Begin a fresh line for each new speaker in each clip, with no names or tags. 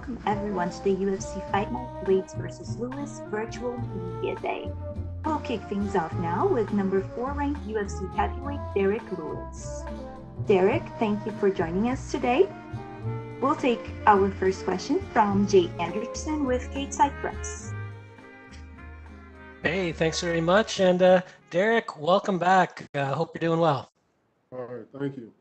welcome everyone to the UFC Fight Night Blaydes versus Lewis Virtual Media Day. We'll kick things off now with number 4 ranked UFC heavyweight Derrick Lewis. Derrick, thank you for joining us today. We'll take our first question from Jay Anderson with Stateside Press.
Hey, thanks very much. And Derrick, welcome back. Hope you're doing well.
All right, thank you.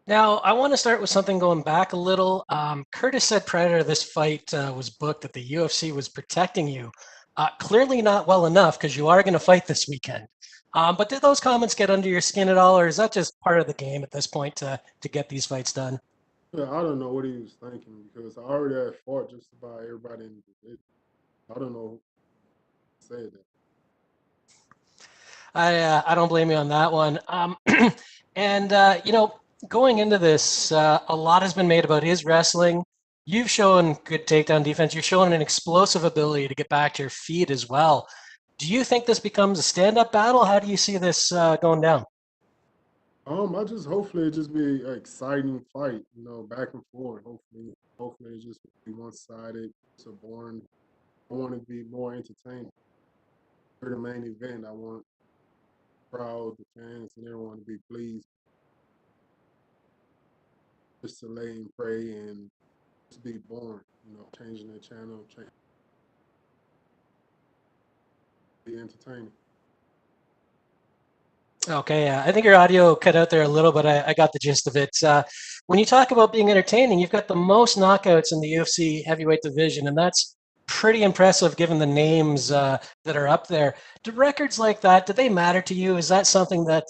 Now, I want to start with something going back a little. Curtis said prior to this fight was booked that the UFC was protecting you. Clearly not well enough because you are going to fight this weekend. But did those comments get under your skin at all, or is that just part of the game at this point to get these fights done?
Yeah, I don't know what he was thinking because I already had fought just about everybody in the division. I don't know who said that.
I don't blame you on that one. And going into this, a lot has been made about his wrestling. You've shown good takedown defense. You've shown an explosive ability to get back to your feet as well. Do you think this becomes a stand-up battle? How do you see this going down?
I just hopefully it just be an exciting fight, back and forth. Hopefully it just be one-sided. It's a boring. I want it to be more entertaining. For the main event, I want the crowd, the fans, and everyone to be pleased. Just to lay and pray and just be boring, changing the channel, be entertaining.
Okay, I think your audio cut out there a little, but I got the gist of it. When you talk about being entertaining, you've got the most knockouts in the UFC heavyweight division, and that's pretty impressive given the names that are up there. Do records like that, do they matter to you? Is that something that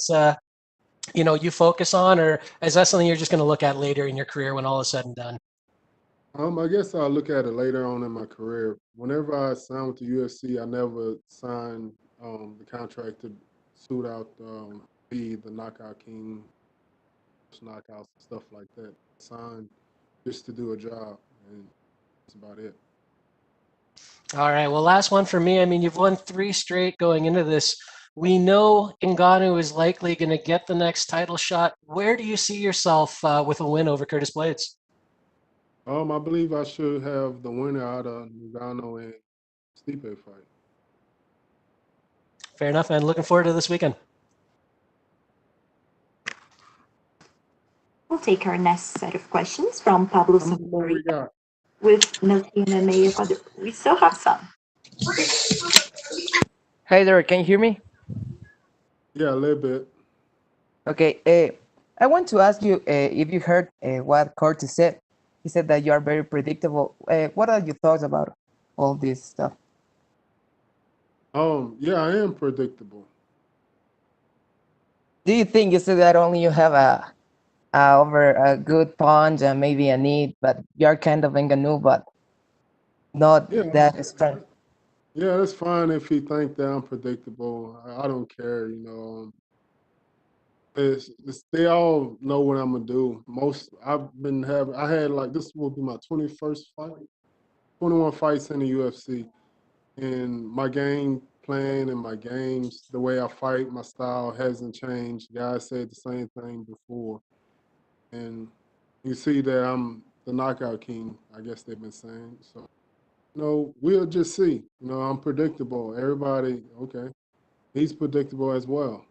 you focus on, or is that something you're just going to look at later in your career when all is said and done?
I guess I'll look at it later on in my career. Whenever I signed with the UFC, I never signed the contract to suit out be the knockout king, knockouts, stuff like that. Signed just to do a job, and that's about it.
All right, well, last one for me. I mean, you've won 3 straight going into this. We know Ngannou is likely going to get the next title shot. Where do you see yourself with a win over Curtis Blaydes?
I believe I should have the winner out of Ngannou and Stipe fight.
Fair enough, and looking forward to this weekend.
We'll take our next set of questions from Pablo
How many more we
Sandoria
got?
with Milky MMA Ecuador. We still have some.
Hi there, can you hear me?
Yeah, a little bit.
Okay, I want to ask you if you heard what Curtis said. He said that you are very predictable. What are your thoughts about all this stuff?
Yeah, I am predictable.
Do you think you said that only you have over a good punch and maybe a knee, but you're kind of Ngannou, but not
Yeah,
that strong?
yeah, that's fine if he think that I'm predictable. I don't care, they all know what I'm gonna do. I had like this will be my 21st fight, 21 fights in the UFC, and my game plan and my games, the way I fight, my style hasn't changed. Guys said the same thing before, and you see that I'm the knockout king. I guess they've been saying so. We'll just see. I'm predictable. Everybody, okay, he's predictable as well.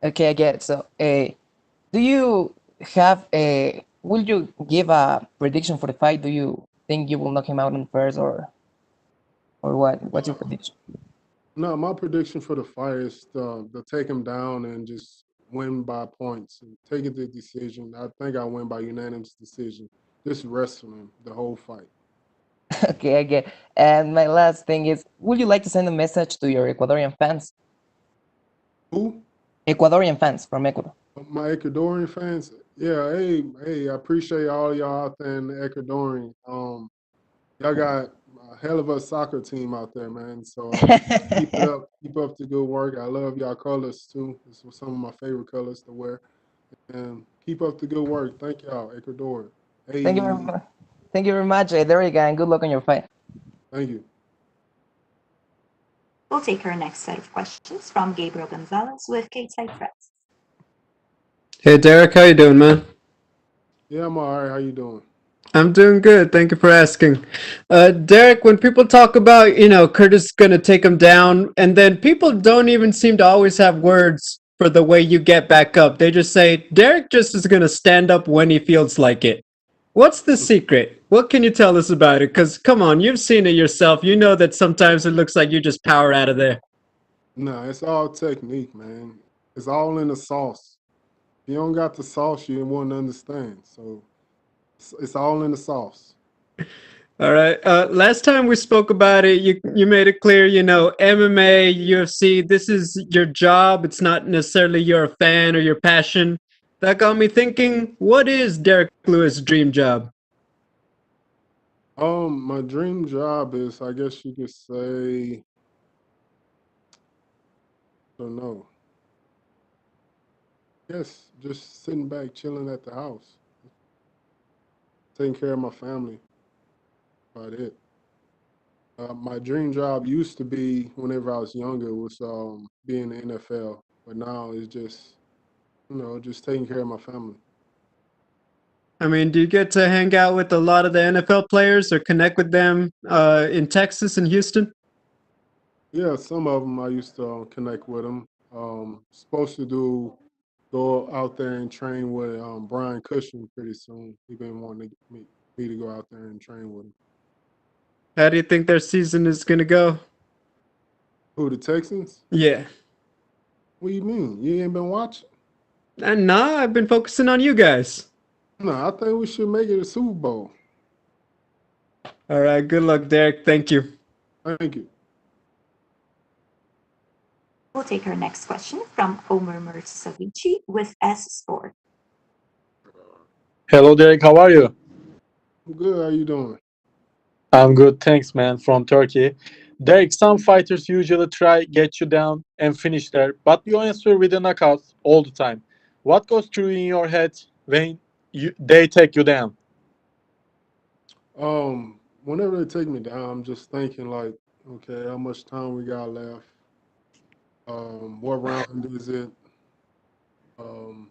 Okay, I get it. So, do you have a? Will you give a prediction for the fight? Do you think you will knock him out on first, or what? What's your prediction?
No, my prediction for the fight is to take him down and just win by points and take it to decision. I think I win by unanimous decision. Just wrestle him the whole fight.
Okay, I get. And my last thing is, would you like to send a message to your Ecuadorian fans?
Who?
Ecuadorian fans from Ecuador.
My Ecuadorian fans. Yeah, hey, I appreciate all y'all out there in the Ecuadorian. Y'all got a hell of a soccer team out there, man. So keep it up. Keep up the good work. I love y'all colors too. This was some of my favorite colors to wear. And keep up the good work. Thank y'all, Ecuador.
Thank you very
Hey,
much. Thank you very much, Derrick, and good luck on your fight.
thank you.
We'll take our next set of questions from Gabriel Gonzalez with Stateside Press.
Hey Derek, how you doing, man?
Yeah, I'm all right. How you doing?
I'm doing good. Thank you for asking. Derek, when people talk about, Curtis is going to take him down, and then people don't even seem to always have words for the way you get back up. They just say, Derek just is going to stand up when he feels like it. What's the secret? What can you tell us about it? Because, come on, you've seen it yourself. You know that sometimes it looks like you just power out of there.
No, it's all technique, man. It's all in the sauce. If you don't got the sauce, you won't understand. So it's all in the sauce.
All right. Last time we spoke about it, you made it clear, MMA, UFC, this is your job. It's not necessarily you're a fan or your passion. That got me thinking, what is Derrick Lewis' dream job?
My dream job is, I guess you could say, don't know. Yes, just sitting back, chilling at the house, taking care of my family. About it. My dream job used to be, whenever I was younger, was being in the NFL, but now it's just, just taking care of my family.
I mean, do you get to hang out with a lot of the NFL players or connect with them in Texas and Houston?
Yeah, some of them I used to connect with them. Supposed to go out there and train with Brian Cushing pretty soon. He been wanting me to go out there and train with him.
How do you think their season is going to go?
Who, the Texans?
Yeah.
What do you mean? You ain't been watching?
And nah, I've been focusing on you guys.
No, I think we should make it a Super Bowl.
All right. Good luck, Derek. Thank you.
Thank you.
We'll take our next question from Omer Mursavici with S Sport.
Hello, Derek. How are you?
I'm good. How you doing?
I'm good, thanks, man. From Turkey. Derek, some fighters usually try get you down and finish there, but you answer with a knockout all the time. What goes through in your head when they take you down?
Whenever they take me down, I'm just thinking like, okay, how much time we got left? What round is it? Um,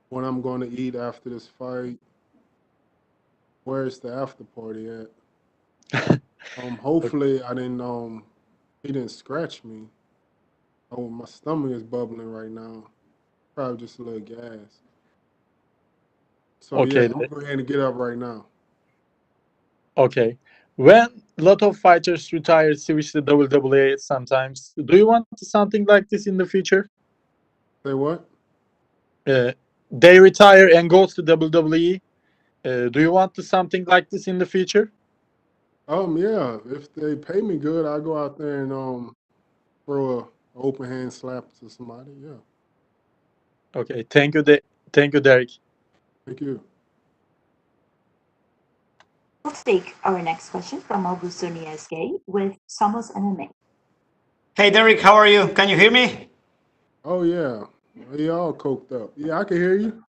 what I'm going to eat after this fight? Where's the after party at? Hopefully I didn't he didn't scratch me. Oh, my stomach is bubbling right now. Probably just a little gas. So yeah,
Okay,
I'm going to get up right now.
okay. When a lot of fighters retire, switch to WWE sometimes, do you want something like this in the future?
Say what?
Uh, they retire and go to WWE. Do you want something like this in the future?
Yeah, if they pay me good, I go out there and throw a open hand slap to somebody. Yeah.
Okay, thank you, Derek.
Thank you.
We'll take our next question from Augusto Niesque with Somos MMA.
Hey Derek, how are you? Can you hear me?
Oh yeah. We all coked up. Yeah, I can hear you.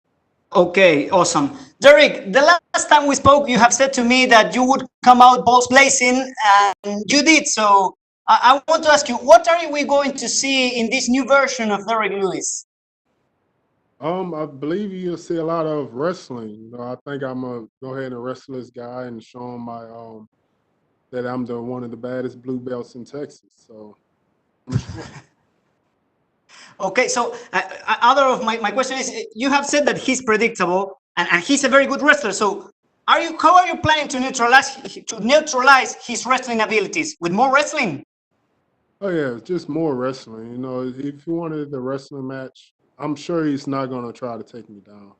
Okay, awesome. Derek, the last time we spoke, you have said to me that you would come out balls blazing, and you did. So I want to ask you, what are we going to see in this new version of Derek Lewis?
I believe you'll see a lot of wrestling. I think I'm gonna go ahead and wrestle this guy and show him my that I'm the one of the baddest blue belts in Texas. So I'm sure.
Okay, so other of my question is, you have said that he's predictable and he's a very good wrestler. So how are you planning to neutralize his wrestling abilities with more wrestling?
Oh yeah, it's just more wrestling. If you wanted the wrestling match, I'm sure he's not gonna try to take me down.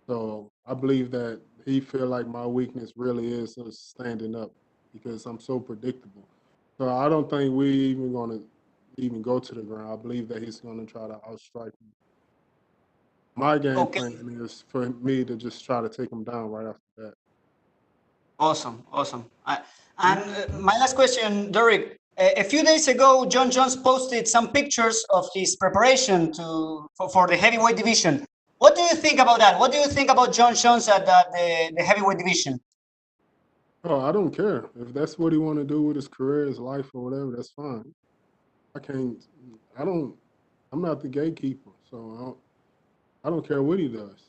So I believe that he feel like my weakness really is standing up because I'm so predictable. So I don't think we even gonna even go to the ground. I believe that he's gonna try to outstrike me. My game
Okay,
plan is for me to just try to take him down right after that.
awesome, awesome. And my last question, Derek. A few days ago, John Jones posted some pictures of his preparation for the heavyweight division. What do you think about that? What do you think about John Jones at the heavyweight division?
Oh, I don't care if that's what he want to do with his career, his life, or whatever. That's fine. I can't. I don't. I'm not the gatekeeper, so I don't care what he does.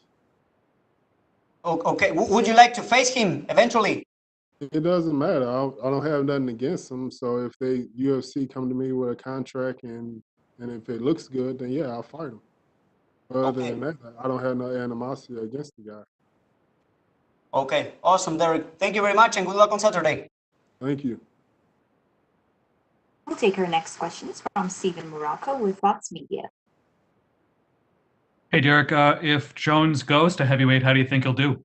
Okay. Would you like to face him eventually?
It doesn't matter. I don't have nothing against them. So if they UFC come to me with a contract and if it looks good, then yeah, I'll fight them. But other than that, I don't have no animosity against the guy.
Okay. Awesome, Derrick. Thank you very much, and good luck on Saturday.
Thank you.
We'll take our next questions from Steven Morocco with Fox Media.
Hey, Derrick, if Jones goes to heavyweight, how do you think he'll do?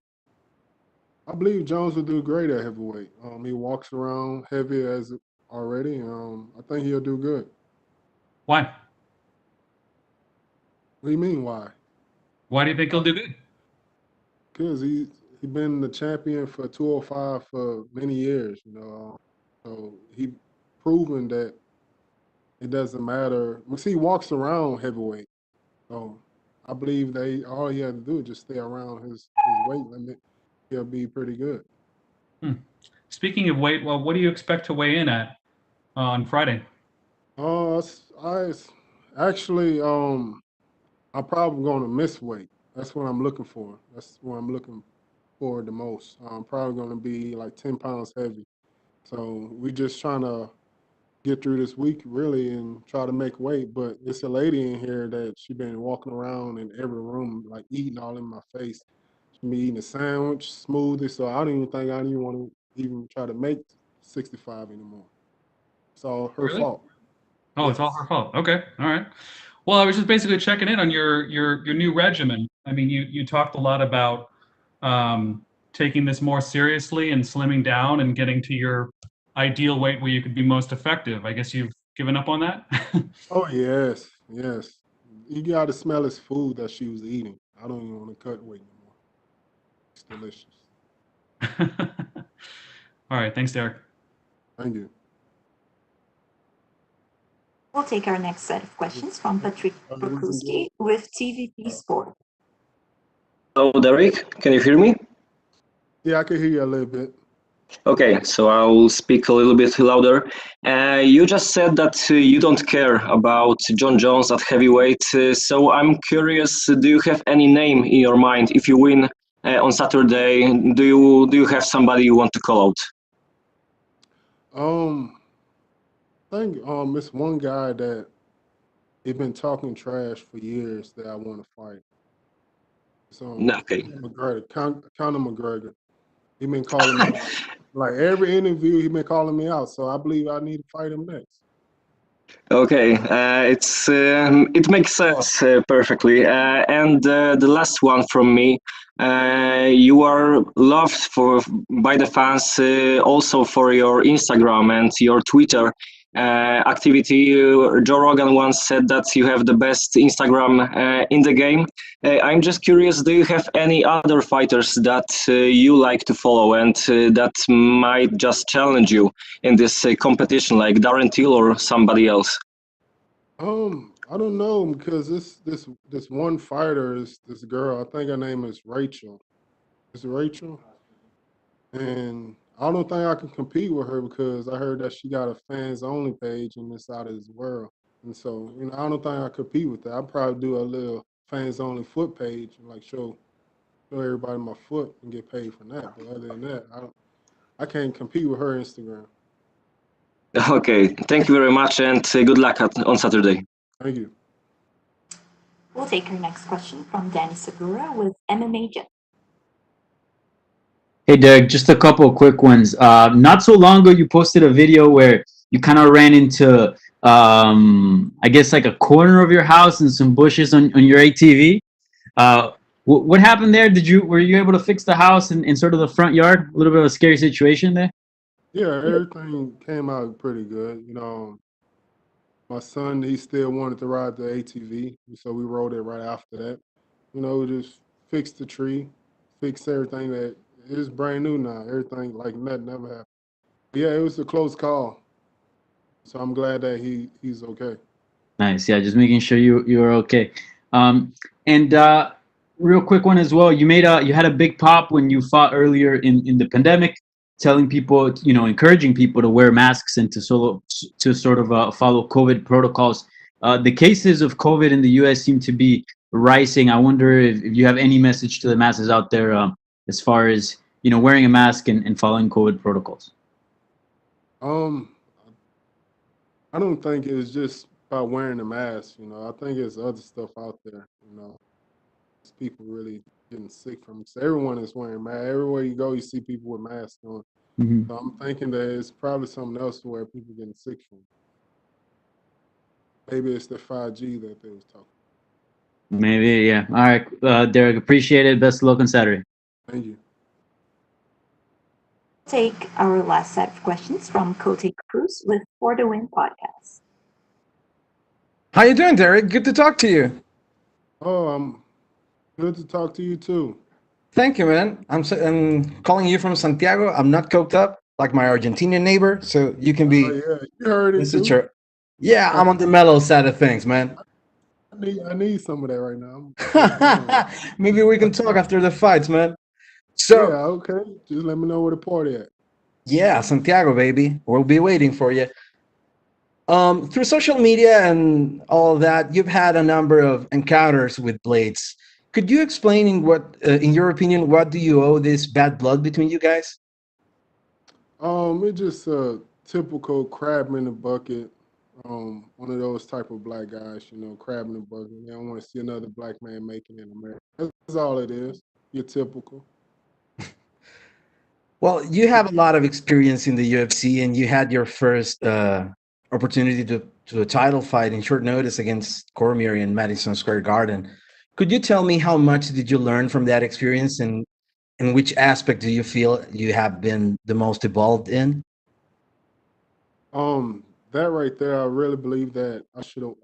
I believe Jones will do great at heavyweight. He walks around heavy as already. I think he'll do good.
Why?
What do you mean, why?
Why do you think he'll do good?
Because he's been the champion for 205 for many years, so he proven that it doesn't matter. See, he walks around heavyweight. So I believe all he had to do is just stay around his weight limit. He'll be pretty good.
Speaking of weight, well, what do you expect to weigh in at on Friday?
I'm probably going to miss weight. That's what I'm looking for. That's what I'm looking for the most. I'm probably going to be like 10 pounds heavy. So we just trying to get through this week really and try to make weight. But it's a lady in here that she been walking around in every room, like eating all in my face. She be eating a sandwich, smoothie. So I don't even think I even want to even try to make 65 anymore. It's all her fault.
Oh, it's all her fault. Okay, all right. Well, I was just basically checking in on your new regimen. I mean, you talked a lot about taking this more seriously and slimming down and getting to your ideal weight where you could be most effective. I guess you've given up on that?
Oh, yes. You got to smell his food that she was eating. I don't even want to cut weight anymore. It's delicious.
All right, thanks, Derrick.
Thank you.
We'll take our next set of questions from Patrick Prokuski with TVP Sport.
Hello, Derrick. Can you hear me?
Yeah, I can hear you a little bit.
Okay, so I'll speak a little bit louder. You just said that you don't care about John Jones at heavyweight. So I'm curious, do you have any name in your mind? If you win on Saturday, do you have somebody you want to call out?
I think it's one guy that he's been talking trash for years that I want to fight. So
Okay.
McGregor, Conor McGregor. He been calling me out. Like every interview, he been calling me out. So I believe I need to fight him next.
Okay, it makes sense perfectly. And the last one from me, you are loved by the fans also for your Instagram and your Twitter activity. Joe Rogan once said that you have the best Instagram in the game. I'm just curious, do you have any other fighters that you like to follow and that might just challenge you in this competition, like Darren Till or somebody else?
I don't know, because this one fighter is this girl. I think her name is Rachel. Is it Rachel? And I don't think I can compete with her because I heard that she got a fans only page and it's out of this world. And so, I don't think I compete with that. I'd probably do a little fans only foot page and like show everybody my foot and get paid for that. But other than that, I can't compete with her Instagram.
Okay, thank you very much and good luck on Saturday.
Thank you.
We'll take our next question from Danny Segura with MMA Jet.
Hey, Derrick, just a couple of quick ones. Not so long ago, you posted a video where you kind of ran into, I guess, like a corner of your house and some bushes on your ATV. What happened there? Were you able to fix the house in sort of the front yard? A little bit of a scary situation there?
Yeah, everything came out pretty good. My son, he still wanted to ride the ATV, so we rode it right after that. We just fixed the tree, fixed everything that it is brand new now. Everything like nothing ever happened. Yeah, it was a close call. So I'm glad that he's okay.
Nice. Yeah, just making sure you are okay. And real quick one as well. You had a big pop when you fought earlier in the pandemic, telling people, encouraging people to wear masks and to sort of follow COVID protocols. The cases of COVID in the U.S. seem to be rising. I wonder if you have any message to the masses out there as far as wearing a mask and following COVID protocols?
Um, I don't think it's just about wearing a mask. I think it's other stuff out there. It's people really getting sick from it. So everyone is wearing masks. Everywhere you go, you see people with masks on.
Hmm.
So I'm thinking that it's probably something else where people getting sick from. Maybe it's the 5G that they was talking.
Maybe, yeah. All right, Derek, appreciate it. Best of luck on Saturday.
Thank you.
Take our last set of questions from Cote Cruz with For the Win podcast.
How you doing, Derek? Good to talk to you.
Oh, I'm good to talk to you too.
Thank you, man. I'm calling you from Santiago. I'm not coked up like my Argentinian neighbor, so you can be.
Oh yeah, you heard it too.
Yeah, I'm on the mellow side of things, man.
I need some of that right now.
Maybe we can talk after the fights, man.
Yeah,
So
okay. Just let me know where the party at.
yeah, Santiago, baby, we'll be waiting for you. Through social media and all that, you've had a number of encounters with Blaydes. Could you explain in your opinion, what do you owe this bad blood between you guys?
It's just a typical crab in the bucket. One of those type of black guys, crab in the bucket. They don't want to see another black man making it in America. That's all it is. You're typical.
Well, you have a lot of experience in the UFC, and you had your first opportunity to a title fight in short notice against Cormier in Madison Square Garden. Could you tell me how much did you learn from that experience, and in which aspect do you feel you have been the most evolved in?
That right there, I really believe that I could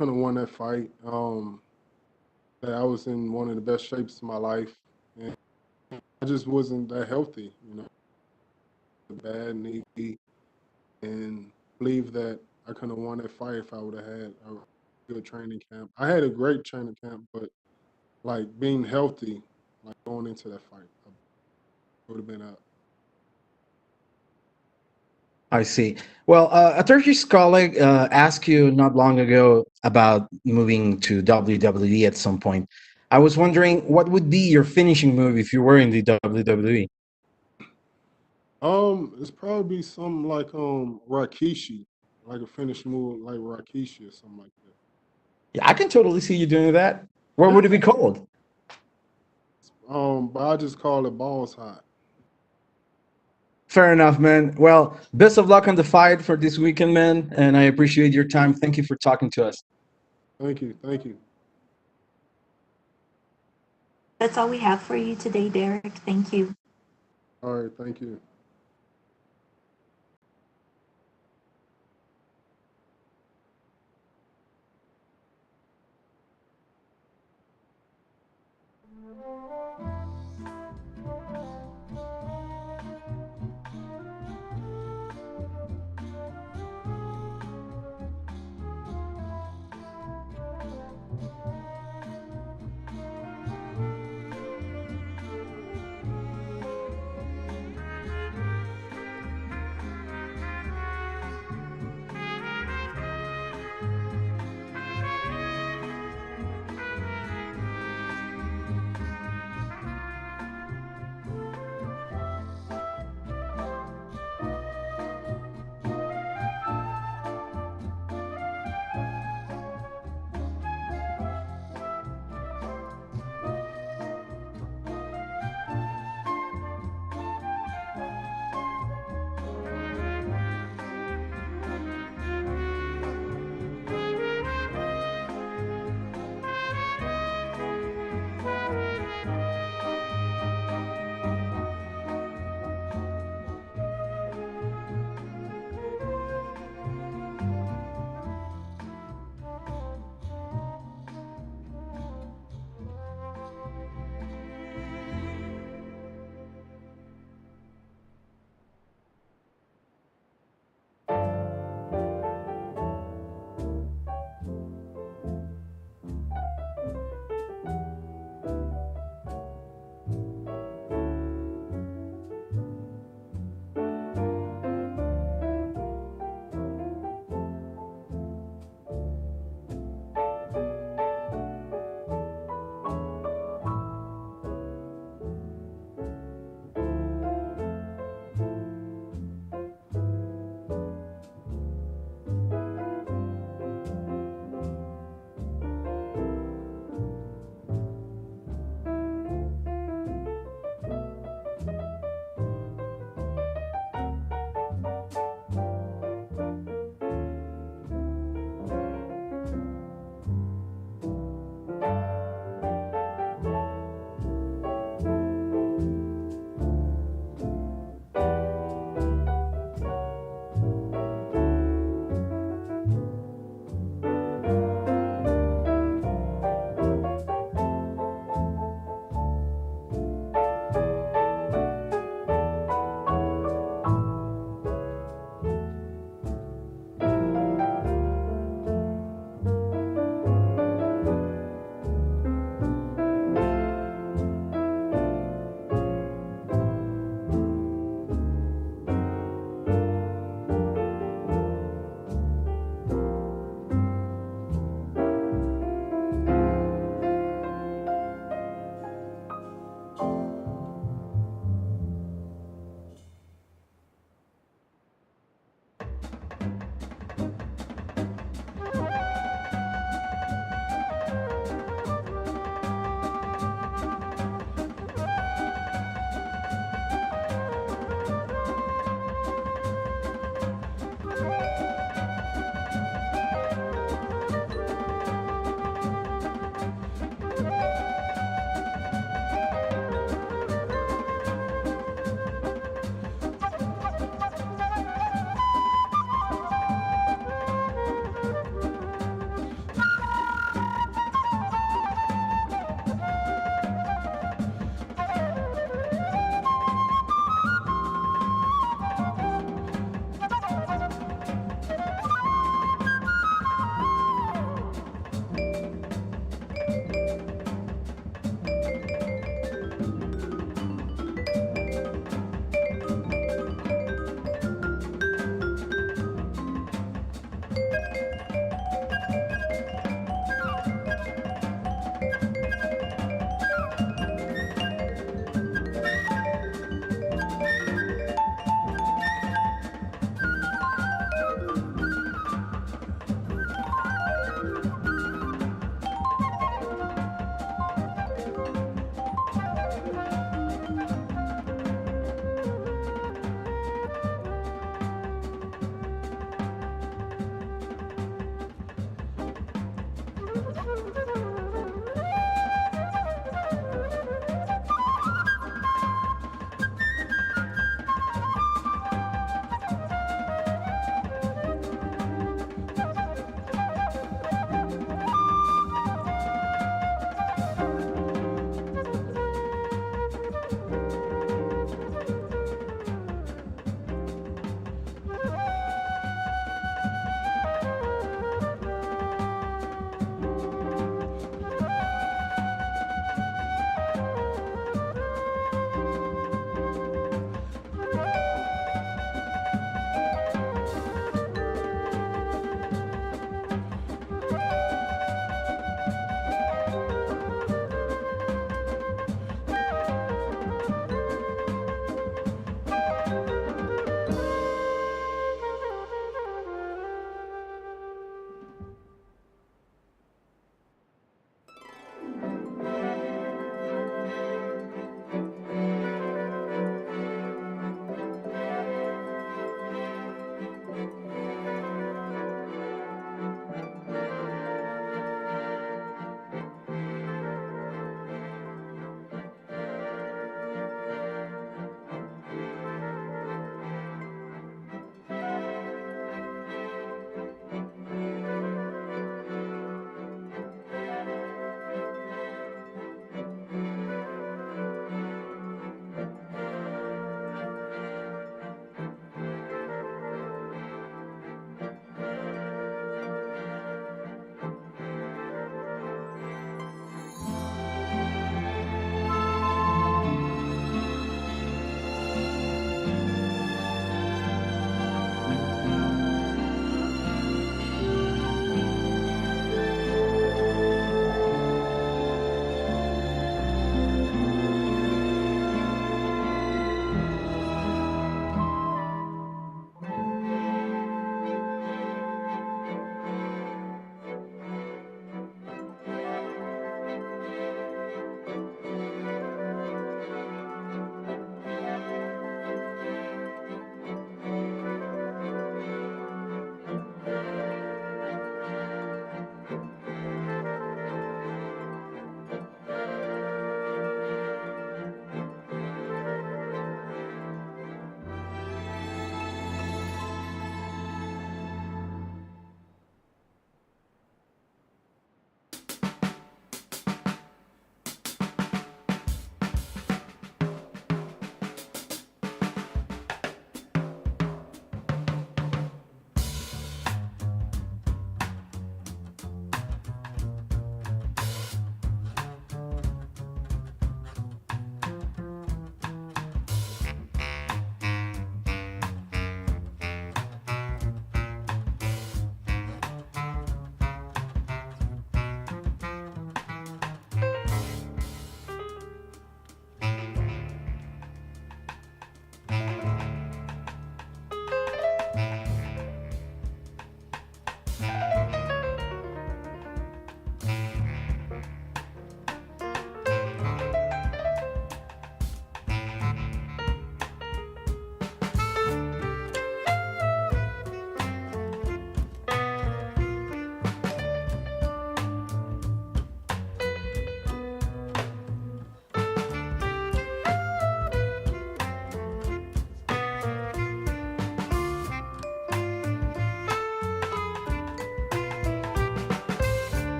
have won that fight. That I was in one of the best shapes of my life, and I just wasn't that healthy, bad knee, and believe that I could have won that fight if I would have had a good training camp. I had a great training camp, but like being healthy, like going into that fight, I would have been up.
I see. Well, a Turkish colleague asked you not long ago about moving to WWE at some point. I was wondering what would be your finishing move if you were in the WWE?
It's probably something like Rakishi, like a finish move like Rakishi or something like that.
Yeah, I can totally see you doing that. What would it be called?
But I just call it balls hot.
Fair enough, man. Well, best of luck on the fight for this weekend, man. And I appreciate your time. Thank you for talking to us.
Thank you. Thank you.
That's all we have for you today, Derek. Thank you.
All right. Thank you.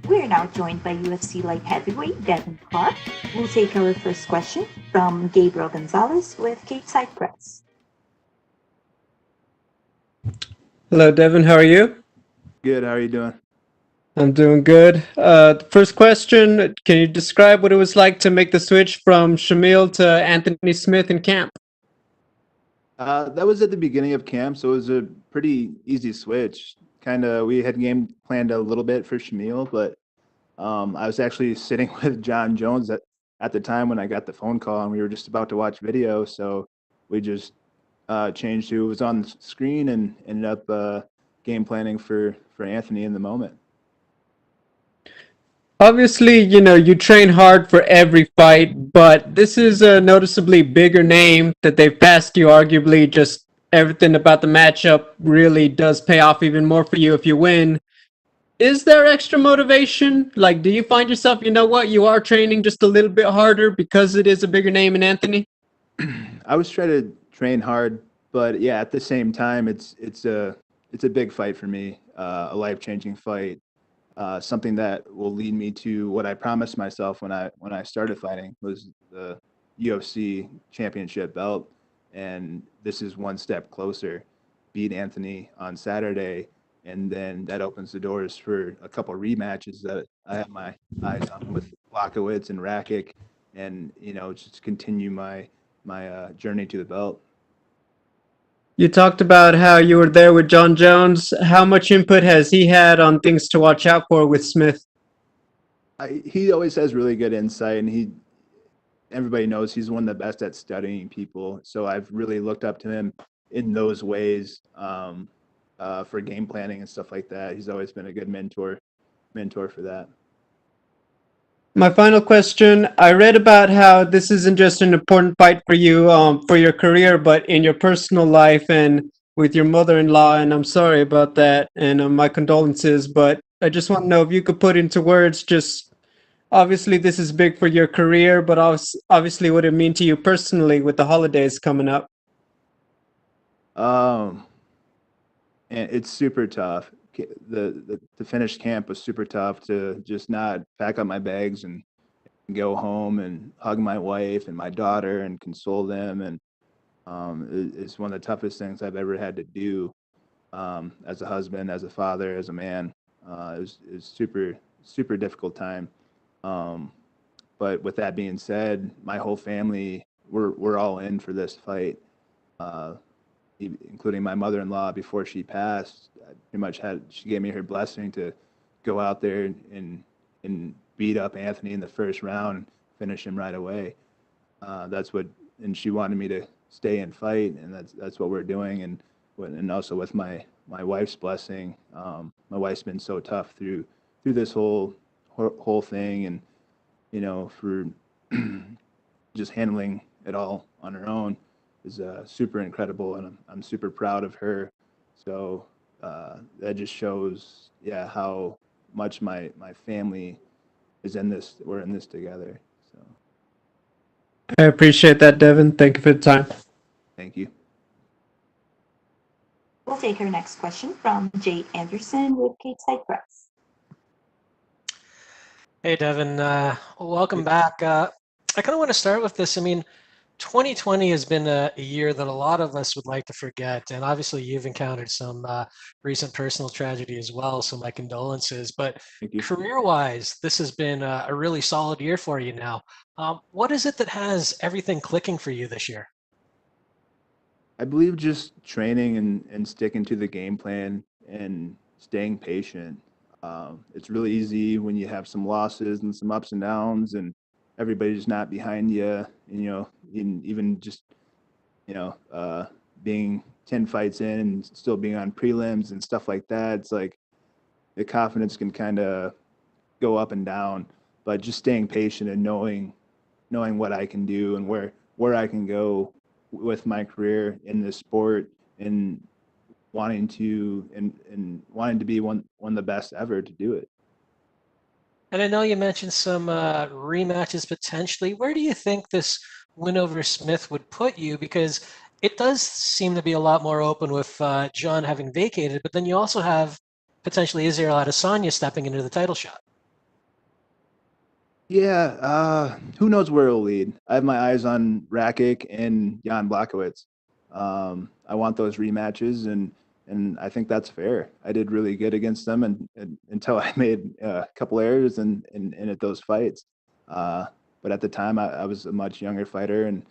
We're now joined by UFC light heavyweight Devin Clark. We'll take our first question from Gabriel Gonzalez with Stateside Press.
Hello, Devin. How are you?
Good. How are you doing?
I'm doing good. First question, can you describe what it was like to make the switch from Shamil to Anthony Smith in camp?
That was at the beginning of camp, so it was a pretty easy switch. We had game planned a little bit for Shamil, but I was actually sitting with John Jones at the time when I got the phone call, and we were just about to watch video, so we just changed who was on the screen and ended up game planning for Anthony in the moment.
Obviously, you train hard for every fight, but this is a noticeably bigger name that they've passed you. Arguably, just everything about the matchup really does pay off even more for you if you win. Is there extra motivation? Like, do you find yourself, you are training just a little bit harder because it is a bigger name in Anthony?
I was trying to train hard, but yeah, at the same time, it's a big fight for me, a life-changing fight. Something that will lead me to what I promised myself when I started fighting was the UFC championship belt, and this is one step closer. Beat Anthony on Saturday, and then that opens the doors for a couple of rematches that I have my eyes on with Blachowicz and Rakic, and just continue my journey to the belt.
You talked about how you were there with John Jones. How much input has he had on things to watch out for with Smith?
He always has really good insight, and everybody knows he's one of the best at studying people. So I've really looked up to him in those ways for game planning and stuff like that. He's always been a good mentor for that.
My final question, I read about how this isn't just an important fight for you for your career, but in your personal life and with your mother-in-law, and I'm sorry about that, and my condolences, but I just want to know if you could put into words just, obviously this is big for your career, but obviously what it mean to you personally with the holidays coming up.
And it's super tough. The finish camp was super tough to just not pack up my bags and go home and hug my wife and my daughter and console them. And it's one of the toughest things I've ever had to do as a husband, as a father, as a man. It was super difficult time. But with that being said, my whole family, we're all in for this fight. Including my mother-in-law before she passed, she gave me her blessing to go out there and beat up Anthony in the first round, finish him right away. And she wanted me to stay and fight, and that's what we're doing. And also with my wife's blessing, my wife's been so tough through this whole thing, and for just handling it all on her own is super incredible, and I'm super proud of her. So that just shows, how much my family is in this. We're in this together. So
I appreciate that, Devin. Thank you for the time.
thank you.
We'll take our next question from Jade Anderson with Stateside Press.
Hey, Devin. Welcome back. I kind of want to start with this. I mean, 2020 has been a year that a lot of us would like to forget, and obviously you've encountered some recent personal tragedy as well, so my condolences. But career-wise, this has been a really solid year for you now. What is it that has everything clicking for you this year?
I believe just training and sticking to the game plan and staying patient. It's really easy when you have some losses and some ups and downs, and everybody's not behind you, even just, being 10 fights in and still being on prelims and stuff like that. It's like the confidence can kind of go up and down, but just staying patient and knowing what I can do and where I can go with my career in this sport, and wanting to be one of the best ever to do it.
And I know you mentioned some rematches potentially. Where do you think this win over Smith would put you? Because it does seem to be a lot more open with John having vacated, but then you also have potentially Israel Adesanya stepping into the title shot.
Yeah, who knows where it'll lead? I have my eyes on Rakic and Jan Blachowicz. I want those rematches, and I think that's fair. I did really good against them, and until I made a couple errors in at those fights. But at the time, I was a much younger fighter and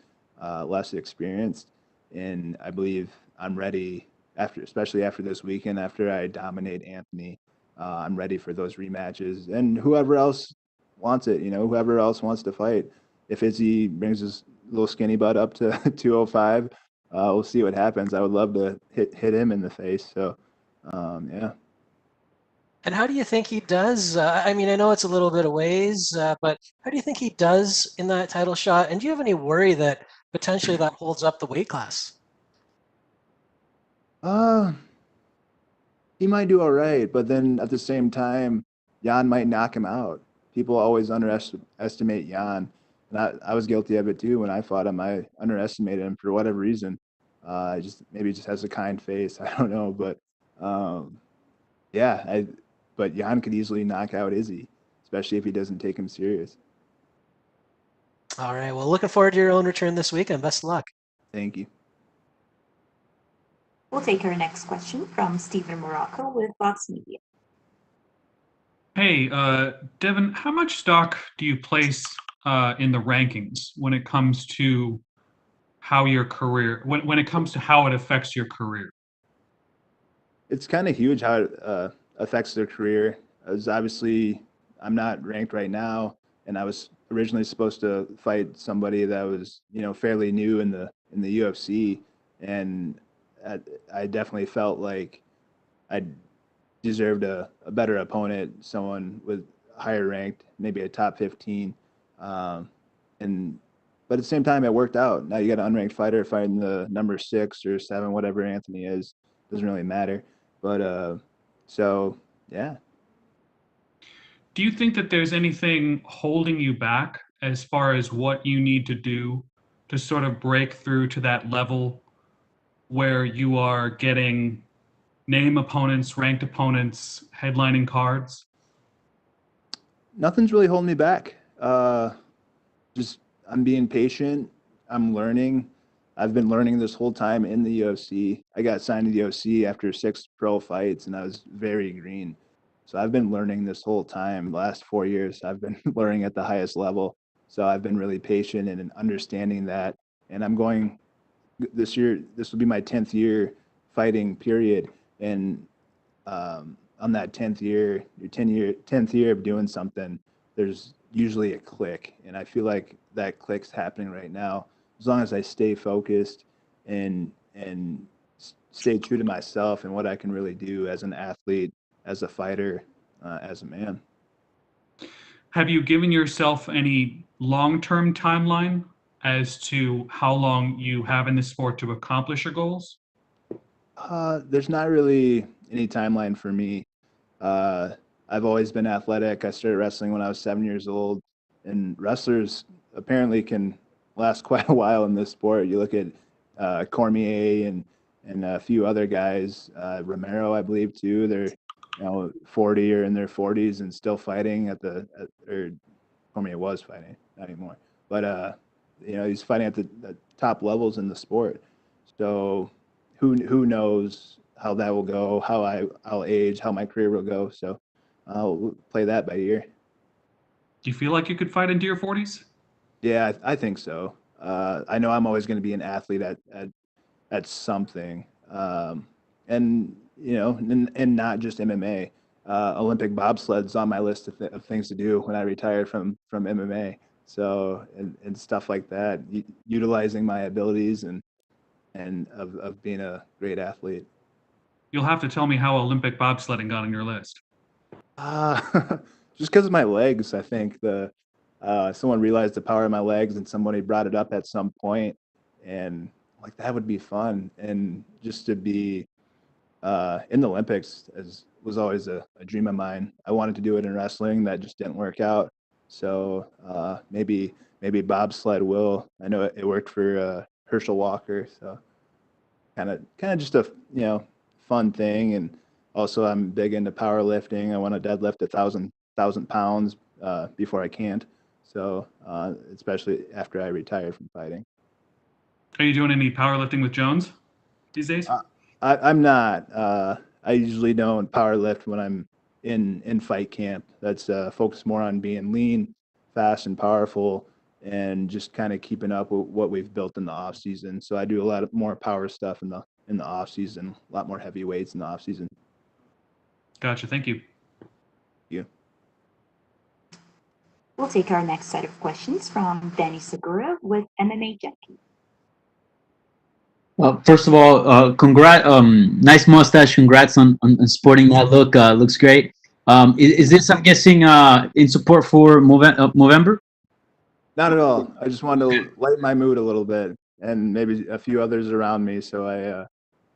less experienced, and I believe I'm ready after, especially after this weekend, after I dominate Anthony. I'm ready for those rematches, and whoever else wants it, whoever else wants to fight. If Izzy brings his little skinny butt up to 205, we'll see what happens. I would love to hit him in the face. So, yeah.
And how do you think he does? I mean, I know it's a little bit of ways, but how do you think he does in that title shot? And do you have any worry that potentially that holds up the weight class?
He might do all right, but then at the same time, Jan might knock him out. People always underestimate Jan, and I was guilty of it too. When I fought him, I underestimated him for whatever reason. Maybe he just has a kind face. I don't know, but yeah, but Jan could easily knock out Izzy, especially if he doesn't take him serious.
All right. Well, looking forward to your own return this weekend. Best of luck.
Thank you.
We'll take our next question from Stephen Morocco with Fox Media.
Hey, Devin, how much stock do you place in the rankings when it comes to how your career, when it comes to how it affects your career?
It's kind of huge how it affects their career. As obviously, I'm not ranked right now, and I was originally supposed to fight somebody that was, fairly new in the UFC, and I definitely felt like I deserved a better opponent, someone with higher ranked, maybe a top 15. And but at the same time, it worked out. Now you got an unranked fighter fighting the number 6 or 7, whatever Anthony is. Doesn't really matter. But so yeah.
Do you think that there's anything holding you back as far as what you need to do to sort of break through to that level where you are getting name opponents, ranked opponents, headlining cards?
Nothing's really holding me back. Just I'm being patient. I'm learning. I've been learning this whole time in the UFC. I got signed to the UFC after 6 pro fights, and I was very green. So I've been learning this whole time. The last 4 years, I've been learning at the highest level. So I've been really patient and understanding that. And I'm going this year. This will be my 10th year fighting. Period. And on that 10th year, your 10th year of doing something, there's usually a click, and I feel like that click's happening right now. As long as I stay focused and stay true to myself and what I can really do as an athlete, as a fighter, as a man.
Have you given yourself any long-term timeline as to how long you have in this sport to accomplish your goals?
There's not really any timeline for me. I've always been athletic. I started wrestling when I was 7 years old, and wrestlers apparently can last quite a while in this sport. You look at Cormier and a few other guys, Romero, I believe too. They're 40 or in their 40s and still fighting or Cormier was fighting, not anymore. But he's fighting at the top levels in the sport. So who knows how that will go, how I'll age, how my career will go. So I'll play that by ear.
Do you feel like you could fight into your 40s?
Yeah, I think so. I know I'm always going to be an athlete at something, and not just MMA. Olympic bobsled's on my list of things to do when I retire from MMA. So and stuff like that, utilizing my abilities and of being a great athlete.
You'll have to tell me how Olympic bobsledding got on your list.
Just because of my legs, I think someone realized the power of my legs, and somebody brought it up at some point, and like that would be fun, and just to be in the Olympics was always a dream of mine. I wanted to do it in wrestling, that just didn't work out. So maybe bobsled will. I know it worked for Herschel Walker, so kind of just a fun thing. And also I'm big into powerlifting. I want to deadlift 1,000 pounds before I can't. So especially after I retired from fighting.
Are you doing any powerlifting with Jones these days?
I'm not. I usually don't power lift when I'm in fight camp. That's focused more on being lean, fast, and powerful, and just kind of keeping up with what we've built in the off season. So I do a lot of more power stuff in the off season, a lot more heavy weights in the off season.
Gotcha. Thank you.
Yeah.
We'll take our next set of questions from Danny Segura with MMA Junkie.
First of all, nice mustache. Congrats on sporting that look. Looks great. Is this, I'm guessing, in support for Movember?
Not at all. I just wanted to lighten my mood a little bit, and maybe a few others around me. So I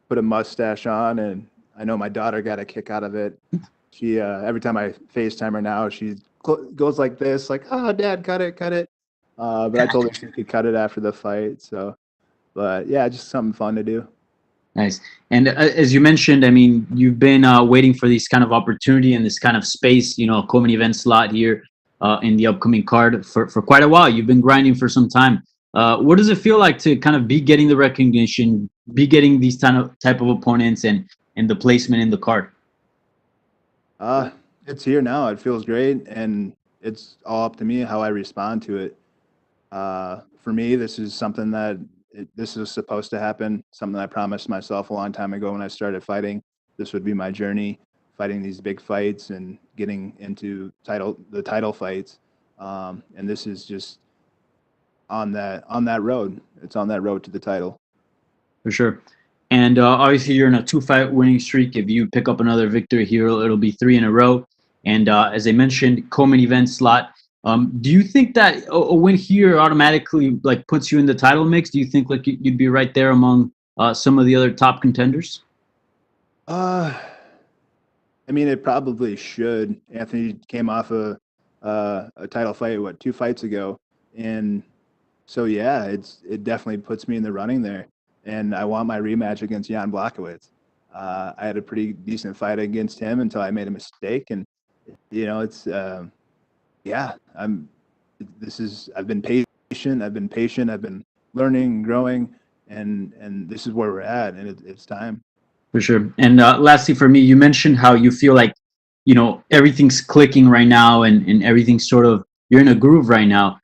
put a mustache on, and I know my daughter got a kick out of it. She every time I FaceTime her now, she goes like this, like, "Oh, Dad, cut it, cut it." But I told her she could cut it after the fight. So, but yeah, just something fun to do.
Nice. And as you mentioned, I mean, you've been waiting for this kind of opportunity and this kind of space, a co-main event slot here in the upcoming card for quite a while. You've been grinding for some time. What does it feel like to kind of be getting the recognition, be getting these type of opponents and the placement in the card?
It's here now. It feels great, and it's all up to me how I respond to it. For me, this is something that this is supposed to happen, something I promised myself a long time ago when I started fighting. This would be my journey, fighting these big fights and getting into the title fights. And this is just on that road. It's on that road to the title.
For sure. And obviously, you're in a 2-fight winning streak. If you pick up another victory here, it'll be 3 in a row. And as I mentioned, co-main event slot. Do you think that a win here automatically puts you in the title mix? Do you think you'd be right there among some of the other top contenders?
I mean, it probably should. Anthony came off a title fight, 2 fights ago, and so yeah, it definitely puts me in the running there. And I want my rematch against Jan Blachowicz. I had a pretty decent fight against him until I made a mistake, and it's yeah. I've been patient. I've been learning and growing, and this is where we're at, and it's time.
For sure. And lastly, for me, you mentioned how you feel like, everything's clicking right now and everything's you're in a groove right now.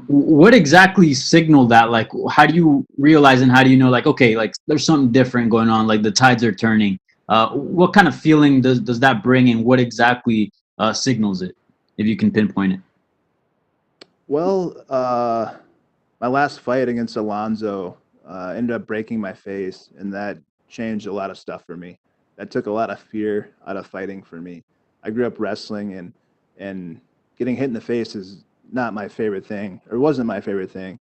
What exactly signaled that? How do you realize and how do you know, okay, there's something different going on, the tides are turning? What kind of feeling does that bring, and what exactly signals it, if you can pinpoint it?
Well, my last fight against Alonzo ended up breaking my face, and that changed a lot of stuff for me. That took a lot of fear out of fighting for me. I grew up wrestling, and getting hit in the face is not my favorite thing, or wasn't my favorite thing.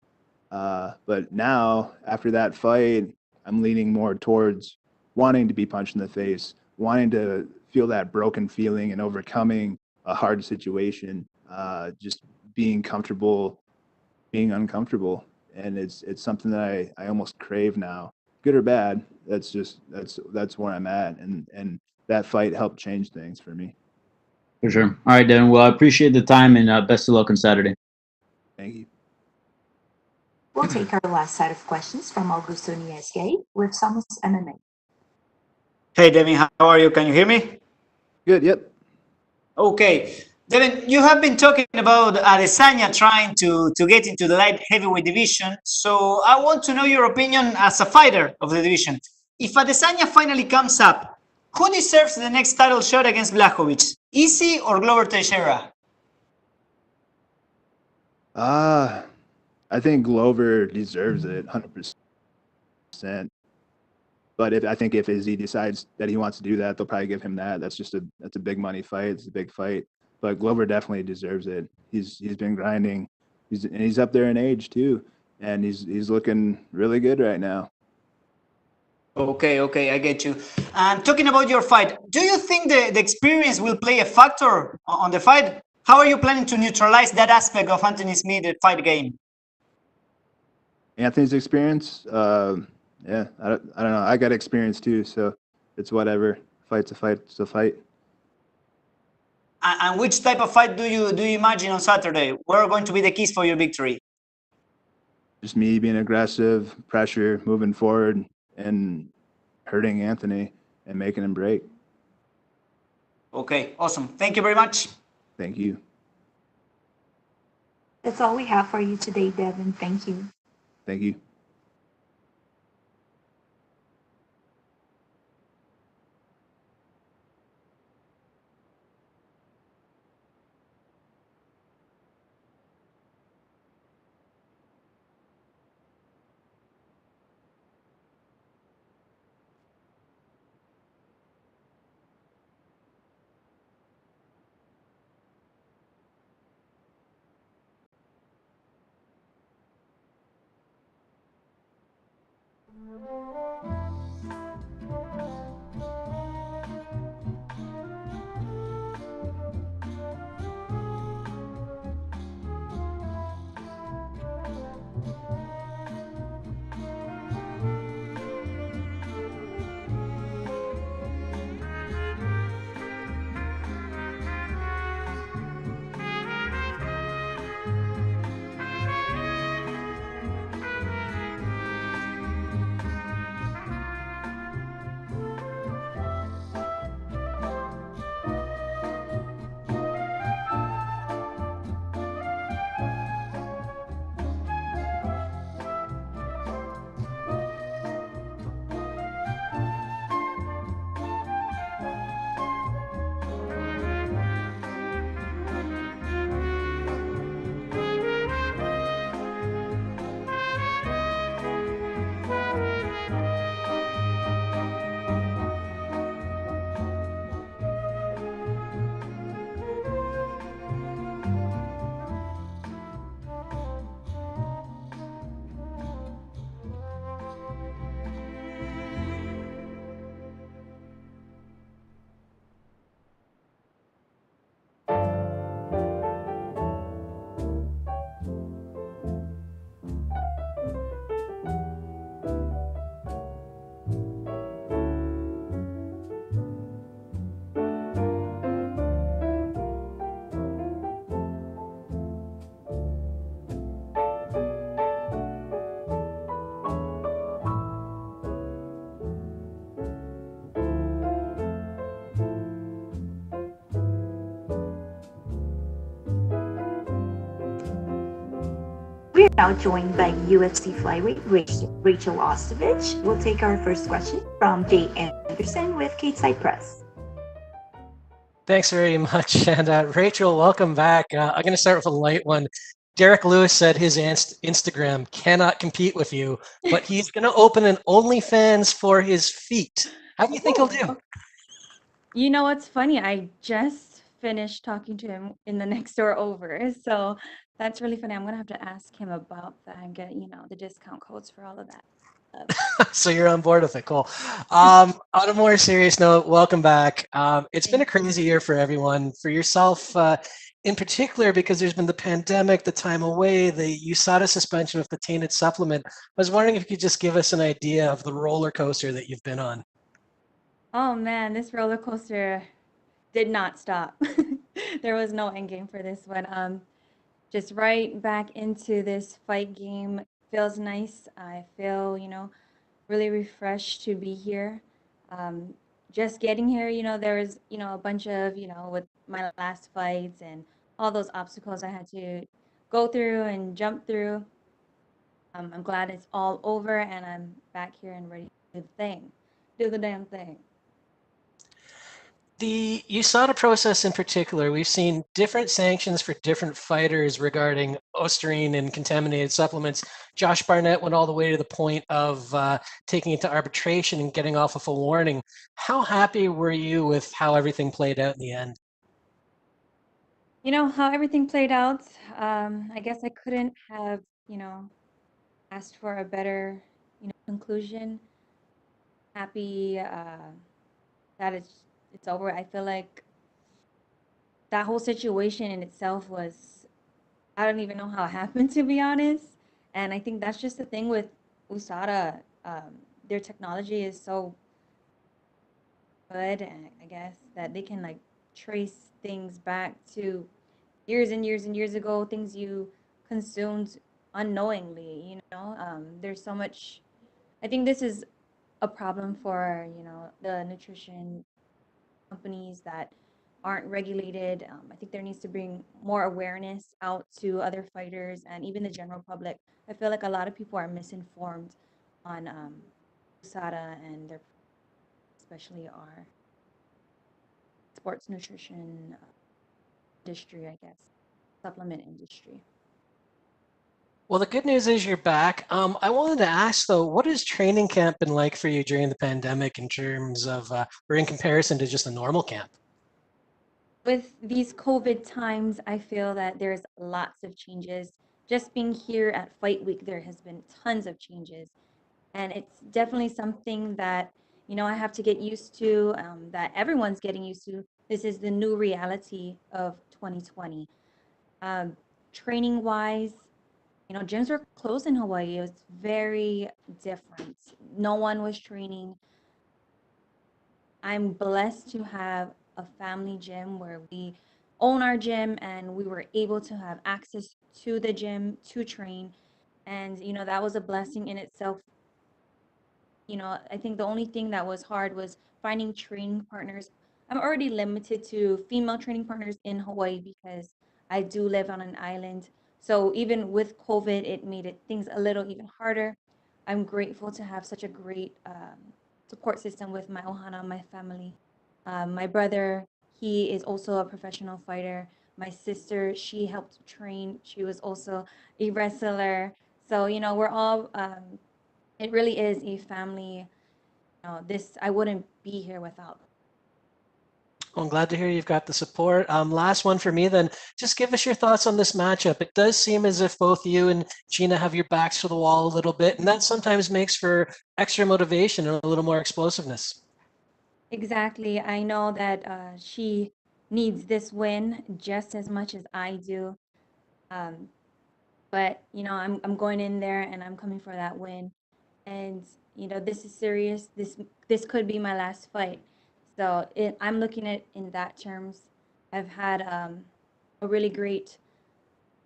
But now, after that fight, I'm leaning more towards wanting to be punched in the face, wanting to feel that broken feeling and overcoming a hard situation, just being comfortable, being uncomfortable. And it's something that I almost crave now, good or bad. That's where I'm at. And that fight helped change things for me.
For sure. All right, Devin. Well, I appreciate the time, and best of luck on Saturday.
Thank you.
We'll take our last set of questions from Augusto Niesque with Summits MMA.
Hey, Devin, how are you? Can you hear me?
Good, yep.
Okay. Devin, you have been talking about Adesanya trying to get into the light heavyweight division. So I want to know your opinion as a fighter of the division. If Adesanya finally comes up, who deserves the next title shot against Blachowicz? Easy or Glover Teixeira?
I think Glover deserves it 100%. But I think if Izzy decides that he wants to do that, they'll probably give him that. That's a big money fight. It's a big fight. But Glover definitely deserves it. He's been grinding. He's up there in age too, and he's looking really good right now.
Okay, I get you. And talking about your fight, do you think the experience will play a factor on the fight? How are you planning to neutralize that aspect of Anthony Smith's fight game?
Anthony's experience, yeah, I don't know. I got experience too, so it's whatever. Fight's a fight. It's a fight.
And which type of fight do you imagine on Saturday? Where are going to be the keys for your victory?
Just me being aggressive, pressure, moving forward, and hurting Anthony and making him break.
Okay, awesome. Thank you very much.
Thank you.
That's all we have for you today, Devin. Thank you.
Thank you.
We are now joined by UFC flyweight Rachael Ostovich. We'll take our first question from Jay Anderson with Stateside Press.
Thanks very much. And Rachel, welcome back. I'm going to start with a light one. Derrick Lewis said his Instagram cannot compete with you, but he's going to open an OnlyFans for his feet. How do you think he'll do?
You know what's funny? I just finished talking to him in the next door over. So that's really funny. I'm going to have to ask him about that and get, the discount codes for all of that.
So you're on board with it. Cool. On a more serious note, welcome back. It's been a crazy year for everyone, for yourself in particular, because there's been the pandemic, the time away, the USADA suspension of the tainted supplement. I was wondering if you could just give us an idea of the roller coaster that you've been on.
Oh man, this roller coaster did not stop. There was no end game for this one. Just right back into this fight game. Feels nice. I feel, really refreshed to be here. Just getting here, there was, a bunch of, with my last fights and all those obstacles I had to go through and jump through. I'm glad it's all over and I'm back here and ready to do the thing. Do the damn thing.
The USADA process in particular, we've seen different sanctions for different fighters regarding Osterine and contaminated supplements. Josh Barnett went all the way to the point of taking it to arbitration and getting off of a warning. How happy were you with how everything played out in the end?
How everything played out, I guess I couldn't have, asked for a better, conclusion. Happy that it's over. I feel like that whole situation in itself was, I don't even know how it happened, to be honest. And I think that's just the thing with USADA. Their technology is so good, and I guess that they can trace things back to years and years and years ago, things you consumed unknowingly, you know. There's so much, I think this is a problem for, you know, the nutrition companies that aren't regulated. I think there needs to bring more awareness out to other fighters and even the general public. I feel like a lot of people are misinformed on USADA and their, especially our sports nutrition industry, I guess, supplement industry.
Well, the good news is you're back. I wanted to ask though, what has training camp been like for you during the pandemic in terms of, or in comparison to just a normal camp?
With these COVID times, I feel that there's lots of changes. Just being here at Fight Week, there has been tons of changes. And it's definitely something that, you know, I have to get used to, that everyone's getting used to. This is the new reality of 2020. Training wise, you know, gyms were closed in Hawaii. It was very different. No one was training. I'm blessed to have a family gym where we own our gym and we were able to have access to the gym to train. And, you know, that was a blessing in itself. You know, I think the only thing that was hard was finding training partners. I'm already limited to female training partners in Hawaii because I do live on an island. So even with COVID, it made things a little even harder. I'm grateful to have such a great support system with my ohana, my family. My brother, he is also a professional fighter. My sister, she helped train. She was also a wrestler. So, you know, we're all it really is a family. You know, this, I wouldn't be here without them.
Well, I'm glad to hear you've got the support. Last one for me then. Just give us your thoughts on this matchup. It does seem as if both you and Gina have your backs to the wall a little bit, and that sometimes makes for extra motivation and a little more explosiveness.
Exactly. I know that she needs this win just as much as I do. But you know, I'm going in there and I'm coming for that win. And you know, this is serious. This could be my last fight. So I'm looking at it in that terms. I've had a really great,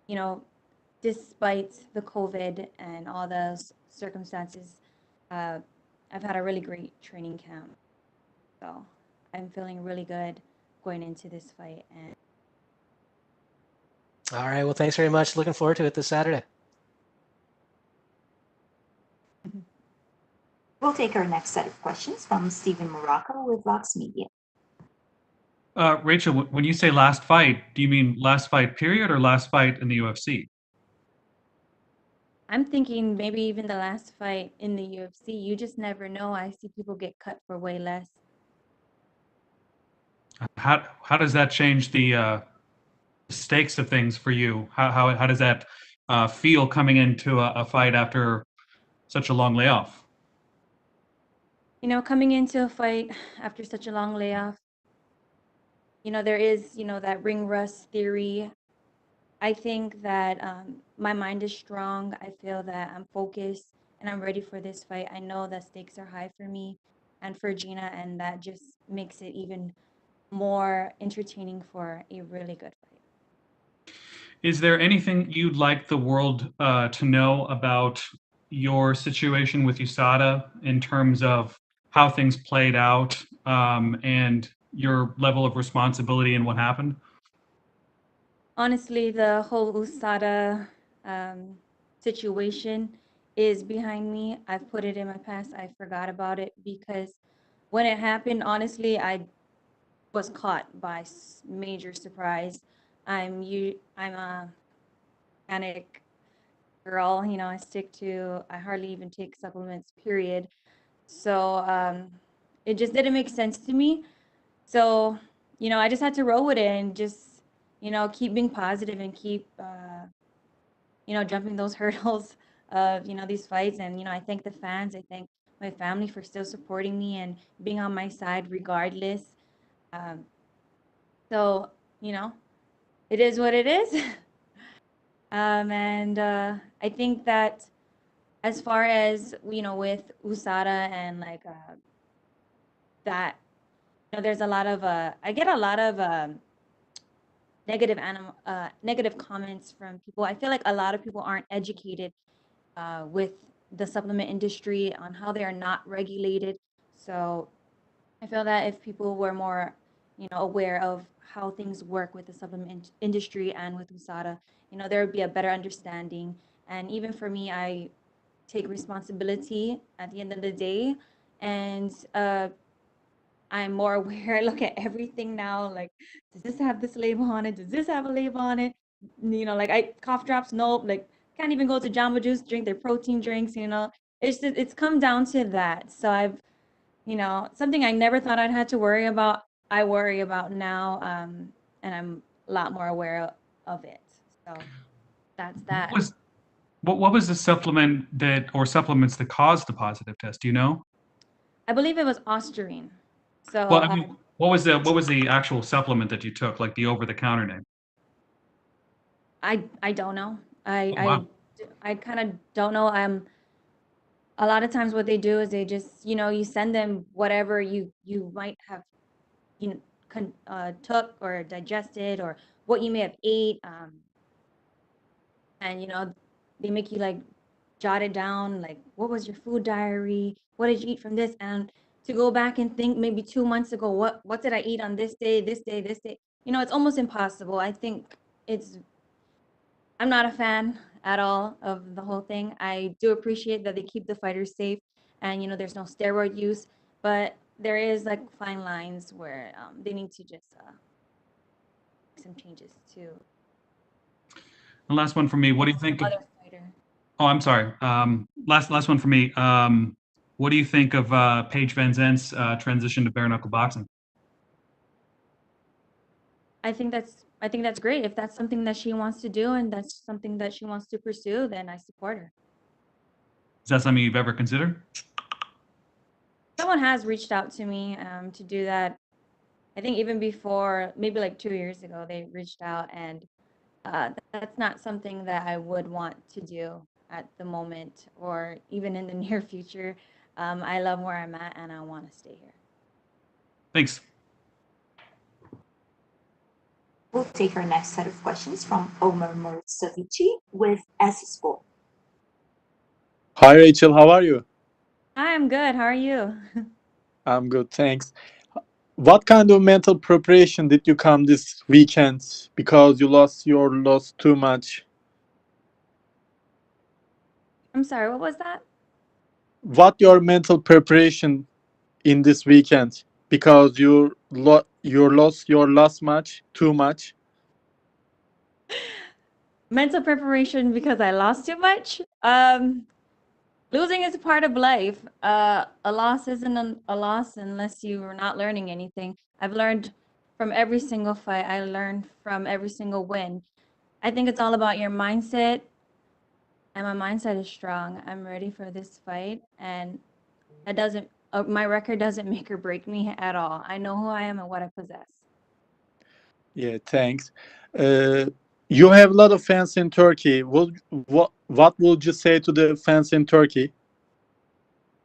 you know, despite the COVID and all those circumstances, uh, I've had a really great training camp. So I'm feeling really good going into this fight. And
All right. Well, thanks very much. Looking forward to it this Saturday.
We'll take our next set of questions from Stephen Morocco with Vox Media.
Rachel, when you say last fight, do you mean last fight period or last fight in the UFC?
I'm thinking maybe even the last fight in the UFC. You just never know. I see people get cut for way less.
How does that change the stakes of things for you? How does that feel coming into a fight after such a long layoff?
You know, coming into a fight after such a long layoff, you know, there is, you know, that ring rust theory. I think that my mind is strong. I feel that I'm focused and I'm ready for this fight. I know that stakes are high for me and for Gina, and that just makes it even more entertaining for a really good fight.
Is there anything you'd like the world to know about your situation with USADA in terms of how things played out and your level of responsibility and what happened?
Honestly, the whole USADA situation is behind me. I've put it in my past. I forgot about it because when it happened, honestly, I was caught by major surprise. I'm a panic girl. You know, I hardly even take supplements, period. So it just didn't make sense to me. So, you know, I just had to roll with it and just, you know, keep being positive and keep, you know, jumping those hurdles of, you know, these fights. And, you know, I thank the fans. I thank my family for still supporting me and being on my side regardless. Um, so, you know, it is what it is. And I think that as far as, you know, with USADA and like that, there's a lot of I get a lot of negative comments from people. I feel like a lot of people aren't educated with the supplement industry on how they are not regulated. So I feel that if people were more, aware of how things work with the supplement industry and with USADA, there would be a better understanding. And even for me, I take responsibility at the end of the day, and I'm more aware. I look at everything now. Like, does this have this label on it? Does this have a label on it? Like I cough drops. Nope. Like, can't even go to Jamba Juice, drink their protein drinks. It's come down to that. So I've, something I never thought I'd had to worry about. I worry about now, and I'm a lot more aware of it. So that's that.
What was the supplement or supplements that caused the positive test? Do you know?
I believe it was Ostarine. So
Well, I mean, what was the actual supplement that you took, like the over-the-counter name?
I don't know.
Wow.
I kind of don't know. A lot of times what they do is they just, you send them whatever you might have, took or digested, or what you may have ate, and they make you like jot it down, like what was your food diary, what did you eat from this, and to go back and think maybe 2 months ago, what did I eat on this day, this day, this day. It's almost impossible. I think I'm not a fan at all of the whole thing. I do appreciate that they keep the fighters safe, and there's no steroid use, but there is like fine lines where they need to just make some changes too.
The last one for me. What do you think of?
Other fighter.
Oh, I'm sorry. Last one for me. What do you think of Paige Van Zandt's transition to bare knuckle boxing?
I think that's great. If that's something that she wants to do and that's something that she wants to pursue, then I support her.
Is that something you've ever considered?
Someone has reached out to me to do that. I think even before, maybe like 2 years ago, they reached out, and that's not something that I would want to do at the moment or even in the near future. I love where I'm at, and I want to stay here.
Thanks.
We'll take our next set of questions from Omer Mortzavici with S Sport.
Hi, Rachel. How are you?
Hi, I'm good. How are you?
I'm good, thanks. What kind of mental preparation did you come this weekend? Because you lost too much.
I'm sorry, what was that?
What your mental preparation in this weekend? Because you lost your last match too much.
Mental preparation because I lost too much. Losing is a part of life. A loss isn't a loss unless you are not learning anything. I've learned from every single fight. I learned from every single win. I think it's all about your mindset, and my mindset is strong. I'm ready for this fight, and that doesn't. My record doesn't make or break me at all. I know who I am and what I possess.
Yeah, thanks. You have a lot of fans in Turkey. What would you say to the fans in Turkey?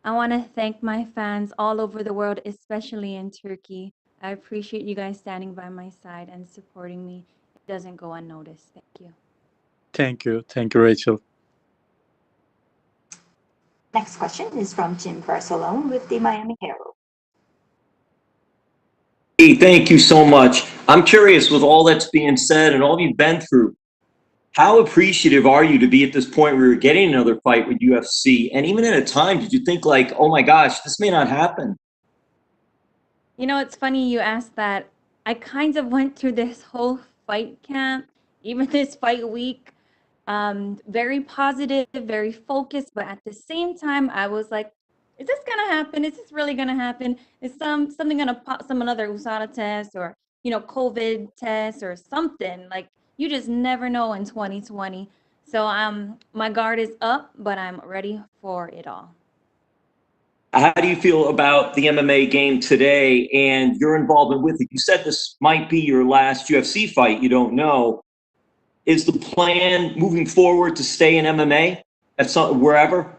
I want to thank my fans all over the world, especially in Turkey. I appreciate you guys standing by my side and supporting me. It doesn't go unnoticed. Thank you.
Thank you. Thank you, Rachel.
Next question is from Jim Barcelone with the Miami Herald.
Hey, thank you so much. I'm curious, with all that's being said and all you've been through, how appreciative are you to be at this point where you're getting another fight with UFC? And even at a time, did you think like, oh my gosh, this may not happen?
It's funny you asked that. I kind of went through this whole fight camp, even this fight week, very positive, very focused, but at the same time, I was like, is this gonna happen? Is this really gonna happen? Is something gonna pop, another USADA test, or COVID test or something? Like, you just never know in 2020. So my guard is up, but I'm ready for it all.
How do you feel about the MMA game today and your involvement with it? You said this might be your last UFC fight. You don't know. Is the plan moving forward to stay in MMA at wherever?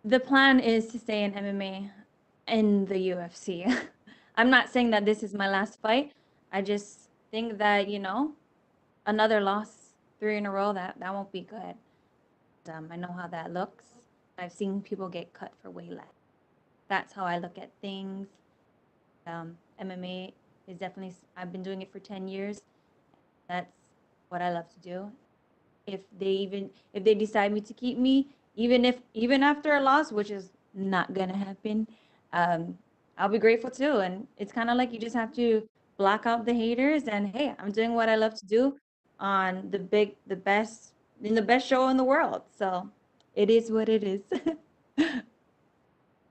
The plan is to stay in MMA. in the UFC. I'm not saying that this is my last fight. I just think that, you know, another loss 3 in a row, that won't be good. I know how that looks. I've seen people get cut for way less. That's how I look at things. MMA is definitely, I've been doing it for 10 years. That's what I love to do. If they decide me to keep me, even after a loss, which is not gonna happen, I'll be grateful too. And it's kind of like you just have to block out the haters and hey, I'm doing what I love to do on the best show in the world. So it is what it is.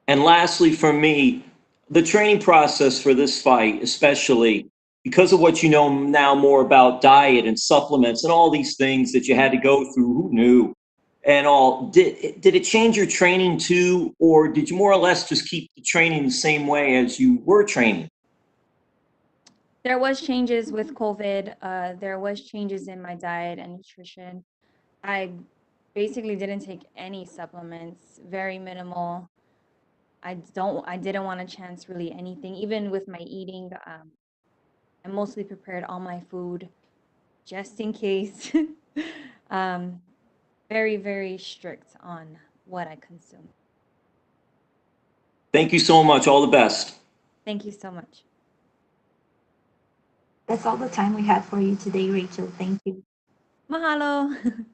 And lastly, for me, the training process for this fight, especially because of what you know now more about diet and supplements and all these things that you had to go through, who knew? And all, did it change your training too, or did you more or less just keep the training the same way as you were training?
There was changes with COVID. There was changes in my diet and nutrition. I basically didn't take any supplements, very minimal. I didn't want to chance really anything. Even with my eating, I mostly prepared all my food just in case. Very, very strict on what I consume.
Thank you so much. All the best.
Thank you so much.
That's all the time we have for you today, Rachel. Thank you.
Mahalo.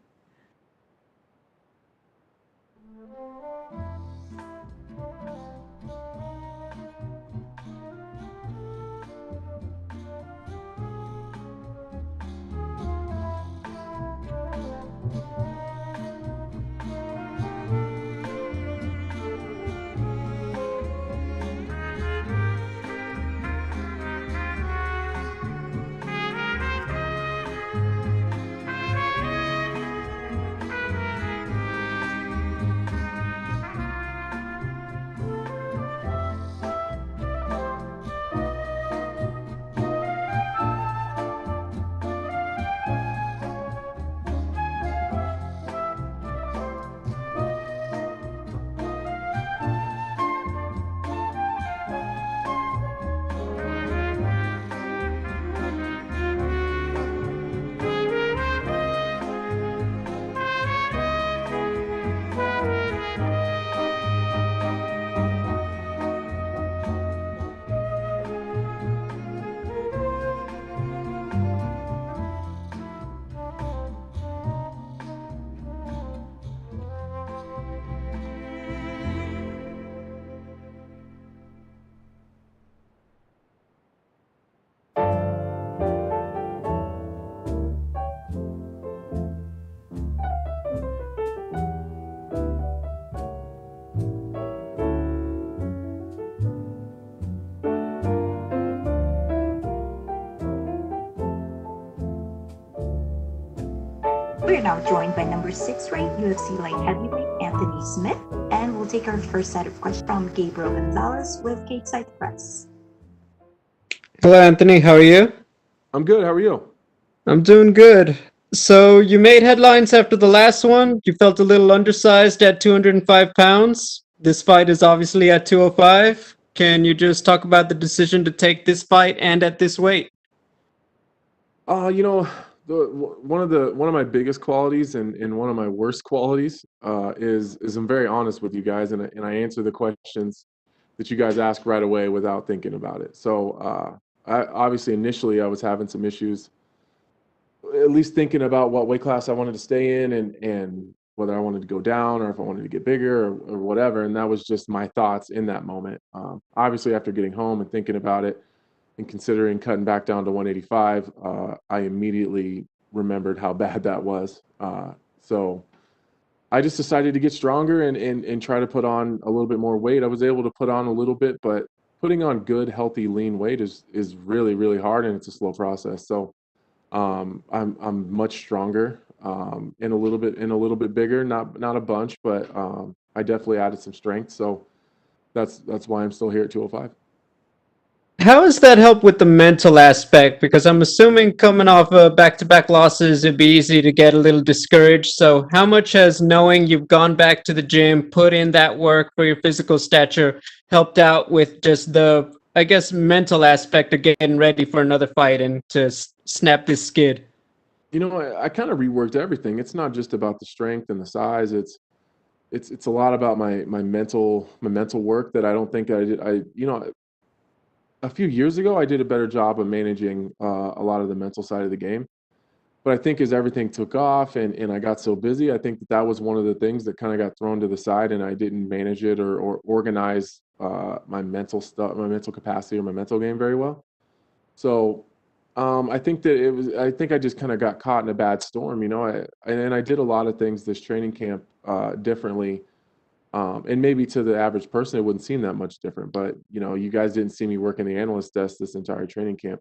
We're now joined by number 6 ranked UFC light heavyweight Anthony Smith, and we'll take our first set of questions from Gabriel Gonzalez with Cage Side Press.
Hello, Anthony. How are you?
I'm good. How are you?
I'm doing good. So you made headlines after the last one. You felt a little undersized at 205 pounds. This fight is obviously at 205. Can you just talk about the decision to take this fight and at this weight?
You know, one of my biggest qualities and one of my worst qualities is I'm very honest with you guys, and I answer the questions that you guys ask right away without thinking about it. So obviously initially I was having some issues, at least thinking about what weight class I wanted to stay in and whether I wanted to go down or if I wanted to get bigger or whatever. And that was just my thoughts in that moment. Obviously, after getting home and thinking about it and considering cutting back down to 185, I immediately remembered how bad that was. So I just decided to get stronger and try to put on a little bit more weight. I was able to put on a little bit, but putting on good, healthy, lean weight is really, really hard, and it's a slow process. So I'm much stronger and a little bit bigger, not a bunch, but I definitely added some strength. So that's why I'm still here at 205.
How has that helped with the mental aspect? Because I'm assuming coming off back-to-back losses, it'd be easy to get a little discouraged. So how much has knowing you've gone back to the gym, put in that work for your physical stature, helped out with just the, I guess, mental aspect of getting ready for another fight and to snap this skid?
You know, I kind of reworked everything. It's not just about the strength and the size. It's a lot about my mental work that I don't think I did. A few years ago, I did a better job of managing a lot of the mental side of the game. But I think as everything took off and I got so busy, I think that was one of the things that kind of got thrown to the side, and I didn't manage it or organize my mental stuff, my mental capacity, or my mental game very well. So I think that it was. I think I just kind of got caught in a bad storm, you know. And I did a lot of things this training camp differently, and maybe to the average person, it wouldn't seem that much different. But you know, you guys didn't see me working the analyst desk this entire training camp.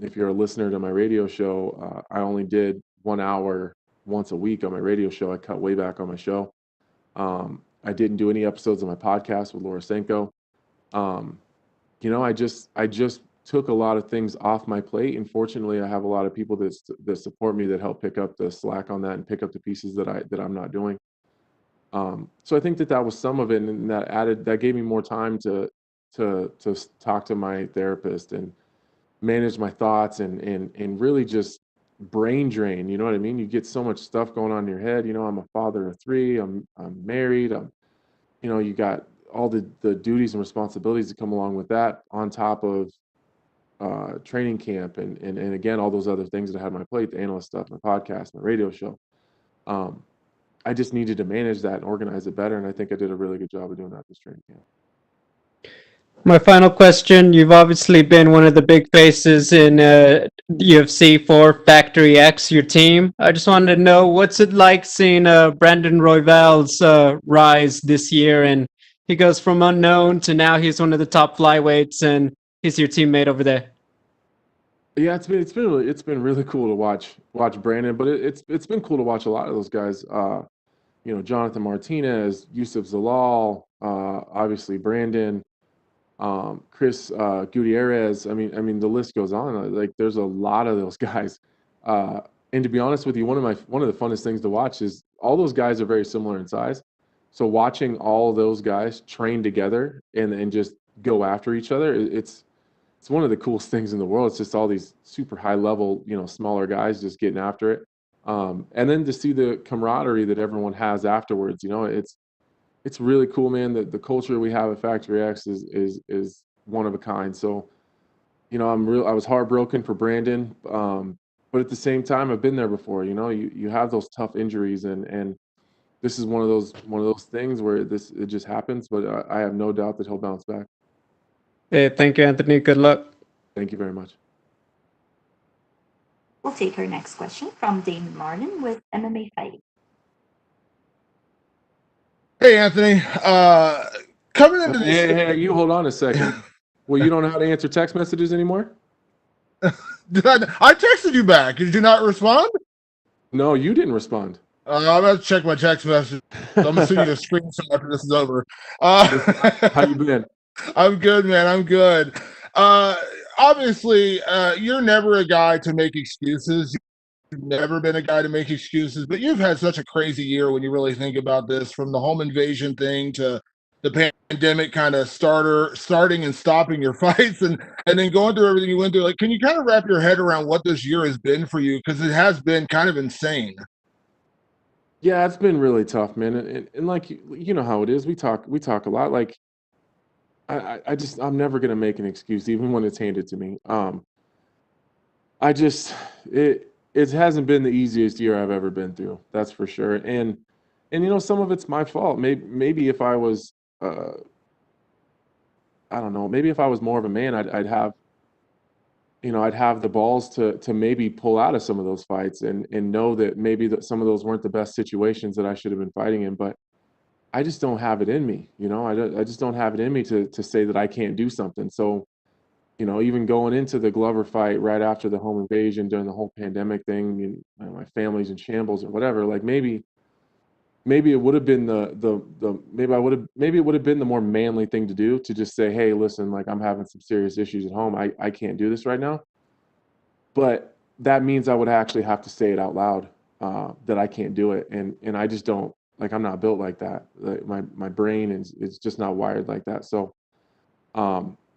If you're a listener to my radio show, I only did 1 hour once a week on my radio show. I cut way back on my show. I didn't do any episodes of my podcast with Laura Senko. You know, I just took a lot of things off my plate, and fortunately, I have a lot of people that support me that help pick up the slack on that and pick up the pieces that I'm not doing. So I think that was some of it, and that gave me more time to talk to my therapist and manage my thoughts and really just brain drain. You know what I mean? You get so much stuff going on in your head. You know, I'm a father of 3. I'm married. You know, you got all the duties and responsibilities that come along with that on top of training camp and again all those other things that I had on my plate, the analyst stuff, my podcast, my radio show. I just needed to manage that and organize it better, and I think I did a really good job of doing that this training camp.
My final question, you've obviously been one of the big faces in UFC for Factory X, your team. I just wanted to know, what's it like seeing Brandon Royval's rise this year? And he goes from unknown to now he's one of the top flyweights, and he's your teammate over there.
Yeah, it's been really cool to watch Brandon, but it's been cool to watch a lot of those guys. You know, Jonathan Martinez, Yusuf Zalal, obviously Brandon, Chris Gutierrez. I mean, the list goes on. Like, there's a lot of those guys. And to be honest with you, one of the funnest things to watch is all those guys are very similar in size. So watching all those guys train together and just go after each other, it's one of the coolest things in the world. It's just all these super high level, you know, smaller guys just getting after it. And then to see the camaraderie that everyone has afterwards, you know, it's really cool, man. The culture we have at Factory X is one of a kind. So, you know, I was heartbroken for Brandon, but at the same time, I've been there before. You know, you have those tough injuries, and this is one of those things where it just happens. But I have no doubt that he'll bounce back.
Hey, thank you, Anthony. Good luck.
Thank you very much.
We'll take our next question from Damon Martin with MMA Fighting.
Hey, Anthony. Coming into this.
Hey, you hold on a second. Well, you don't know how to answer text messages anymore?
I texted you back. Did you not respond?
No, you didn't respond.
I'm going to check my text message. I'm going to send you a screenshot after this is over.
How you been?
I'm good, man. I'm good. Obviously, you're never a guy to make excuses. You've never been a guy to make excuses, but you've had such a crazy year when you really think about this, from the home invasion thing to the pandemic kind of starting and stopping your fights and then going through everything you went through. Like, can you kind of wrap your head around what this year has been for you? Because it has been kind of insane.
Yeah, it's been really tough, man. And like, you know how it is. We talk a lot. Like, I'm never gonna make an excuse, even when it's handed to me. It hasn't been the easiest year I've ever been through. That's for sure. And you know, some of it's my fault. Maybe if I was, I don't know. Maybe if I was more of a man, I'd have the balls to maybe pull out of some of those fights and know that maybe some of those weren't the best situations that I should have been fighting in. But I just don't have it in me, you know. I just don't have it in me to say that I can't do something. So, you know, even going into the Glover fight right after the home invasion during the whole pandemic thing, my family's in shambles or whatever. Like, maybe maybe it would have been maybe it would have been the more manly thing to do, to just say, hey, listen, like I'm having some serious issues at home. I can't do this right now. But that means I would actually have to say it out loud, that I can't do it. And I just don't, like, I'm not built like that. Like, my brain is just not wired like that. So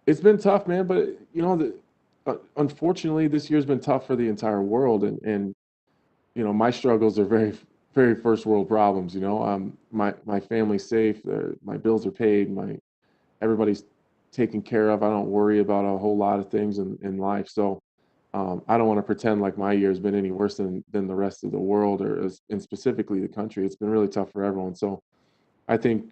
it's been tough, man. But you know, unfortunately, this year's been tough for the entire world. And you know, my struggles are very, very first world problems. You know, my family's safe. My bills are paid. Everybody's taken care of. I don't worry about a whole lot of things in life. So I don't want to pretend like my year has been any worse than the rest of the world, and specifically the country. It's been really tough for everyone. So I think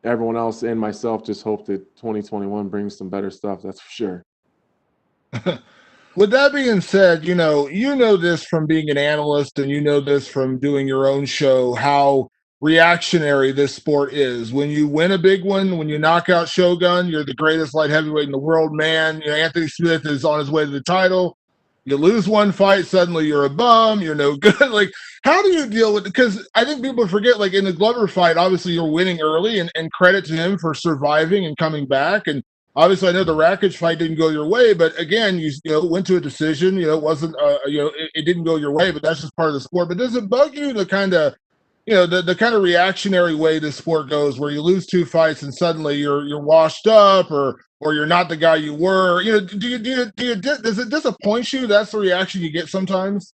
everyone else and myself just hope that 2021 brings some better stuff. That's for sure.
With that being said, you know this from being an analyst, and you know this from doing your own show, how reactionary this sport is. When you win a big one, when you knock out Shogun, you're the greatest light heavyweight in the world, man. You know, Anthony Smith is on his way to the title. You lose one fight, suddenly you're a bum, you're no good. Like, how do you deal with it? Because I think people forget, like in the Glover fight, obviously you're winning early, and credit to him for surviving and coming back. And obviously, I know the Rakic fight didn't go your way, but again, you went to a decision. You know, it wasn't it didn't go your way, but that's just part of the sport. But does it bug you the kind of the kind of reactionary way this sport goes, where you lose two fights and suddenly you're washed up, or you're not the guy you were? You know, does it disappoint you? That's the reaction you get sometimes.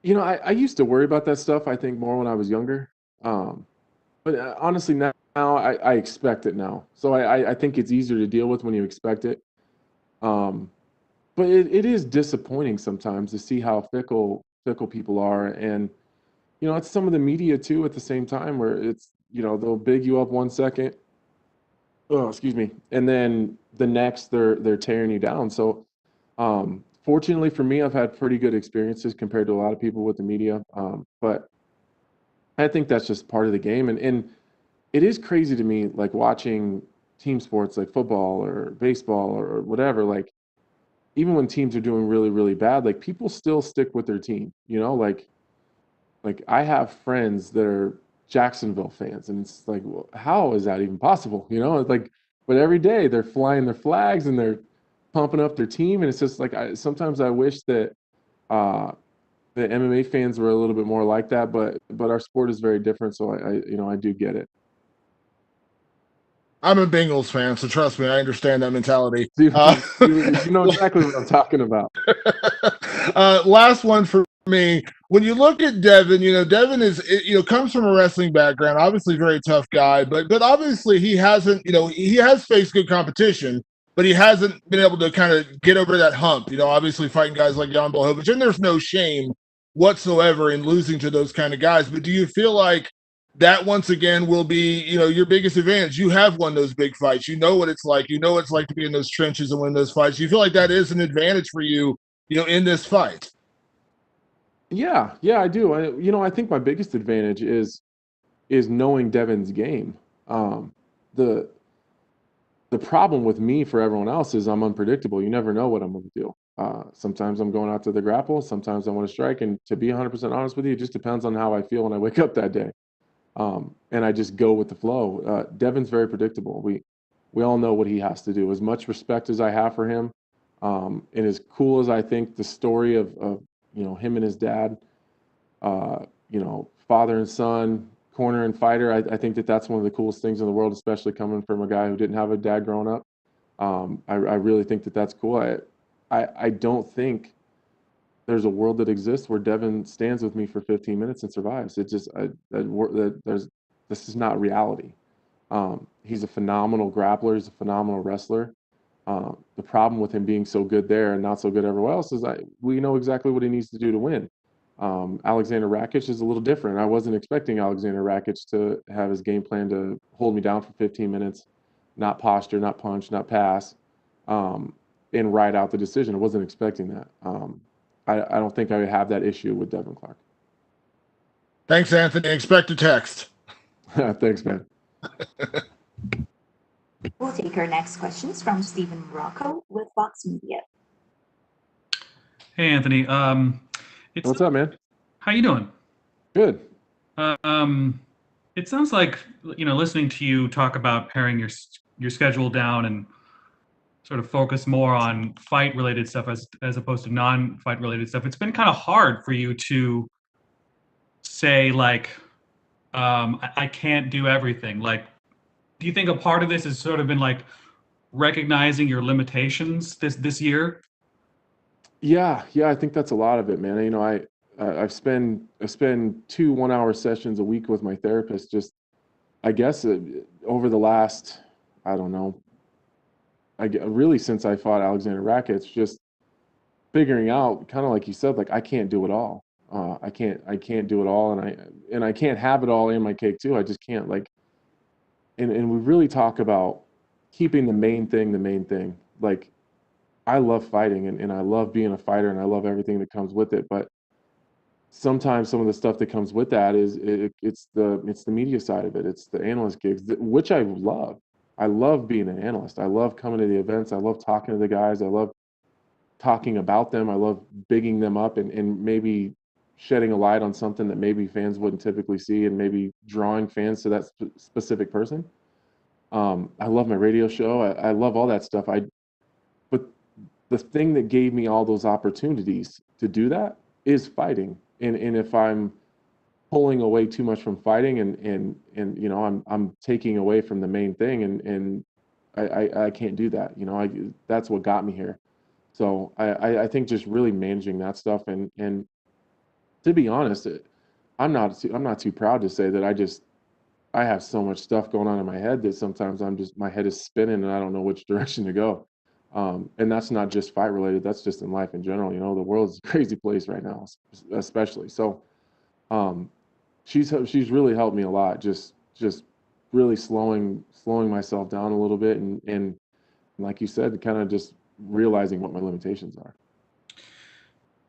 You know, I used to worry about that stuff, I think, more when I was younger. But honestly, now I expect it now. So I think it's easier to deal with when you expect it. But it is disappointing sometimes to see how fickle people are. And, you know, it's some of the media too at the same time, where it's, you know, they'll big you up 1 second. Oh, excuse me. And then the next they're tearing you down. So fortunately for me, I've had pretty good experiences compared to a lot of people with the media. But I think that's just part of the game. And it is crazy to me, like watching team sports like football or baseball or whatever, like even when teams are doing really, really bad, like people still stick with their team, you know, like I have friends that are Jacksonville fans, and it's like, well, how is that even possible? You know, it's like, but every day they're flying their flags and they're pumping up their team. And it's just like, sometimes I wish that the MMA fans were a little bit more like that, but our sport is very different. So I do get it.
I'm a Bengals fan, so trust me, I understand that mentality.
You know exactly what I'm talking about.
Last one for me. When you look at Devin, Devin is, comes from a wrestling background, obviously very tough guy, but obviously he hasn't, he has faced good competition, but he hasn't been able to kind of get over that hump, obviously fighting guys like Jan Blachowicz, and there's no shame whatsoever in losing to those kind of guys. But do you feel like that once again will be, your biggest advantage? You have won those big fights. You know what it's like. You know what it's like to be in those trenches and win those fights. You feel like that is an advantage for you, in this fight?
Yeah, I do. I think my biggest advantage is knowing Devin's game. The problem with me for everyone else is I'm unpredictable. You never know what I'm going to do. Sometimes I'm going out to the grapple. Sometimes I want to strike. And to be 100% honest with you, it just depends on how I feel when I wake up that day. And I just go with the flow. Devin's very predictable. We all know what he has to do. As much respect as I have for him, and as cool as I think the story of him and his dad, father and son, corner and fighter, I think that's one of the coolest things in the world, especially coming from a guy who didn't have a dad growing up. I really think that's cool. I don't think there's a world that exists where Devin stands with me for 15 minutes and survives. It just this is not reality. He's a phenomenal grappler. He's a phenomenal wrestler. The problem with him being so good there and not so good everywhere else is we know exactly what he needs to do to win. Alexander Rakic is a little different. I wasn't expecting Alexander Rakic to have his game plan to hold me down for 15 minutes, not posture, not punch, not pass, and ride out the decision. I wasn't expecting that. I don't think I would have that issue with Devin Clark.
Thanks, Anthony. Expect a text.
Thanks, man.
We'll take our next questions from Stephen Rocco with Fox Media.
Hey, Anthony.
What's up, man?
How you doing?
Good.
It sounds like, listening to you talk about paring your schedule down and sort of focus more on fight related stuff as opposed to non-fight related stuff. It's been kind of hard for you to say like, I can't do everything. Like, do you think a part of this has sort of been like recognizing your limitations this year?
Yeah, I think that's a lot of it, man. I spend 2 1-hour sessions a week with my therapist. Just I guess over the last, I don't know, really since I fought Alexander Rakic, just figuring out, kind of like you said, like I can't do it all. I can't do it all, and I can't have it all in my cake too. I just can't, like, and we really talk about keeping the main thing the main thing. Like, I love fighting, and I love being a fighter, and I love everything that comes with it. But sometimes some of the stuff that comes with that is it's the media side of it. It's the analyst gigs, which I love. I love being an analyst. I love coming to the events. I love talking to the guys. I love talking about them. I love bigging them up and maybe shedding a light on something that maybe fans wouldn't typically see, and maybe drawing fans to that specific person. I love my radio show. I love all that stuff. But the thing that gave me all those opportunities to do that is fighting. And if I'm pulling away too much from fighting and I'm taking away from the main thing, and I can't do that. That's what got me here. So I think just really managing that stuff, and to be honest, I'm not too proud to say that I have so much stuff going on in my head that sometimes my head is spinning and I don't know which direction to go. And that's not just fight related. That's just in life in general. The world's a crazy place right now, especially. So, she's really helped me a lot. Just really slowing myself down a little bit, and like you said, kind of just realizing what my limitations are.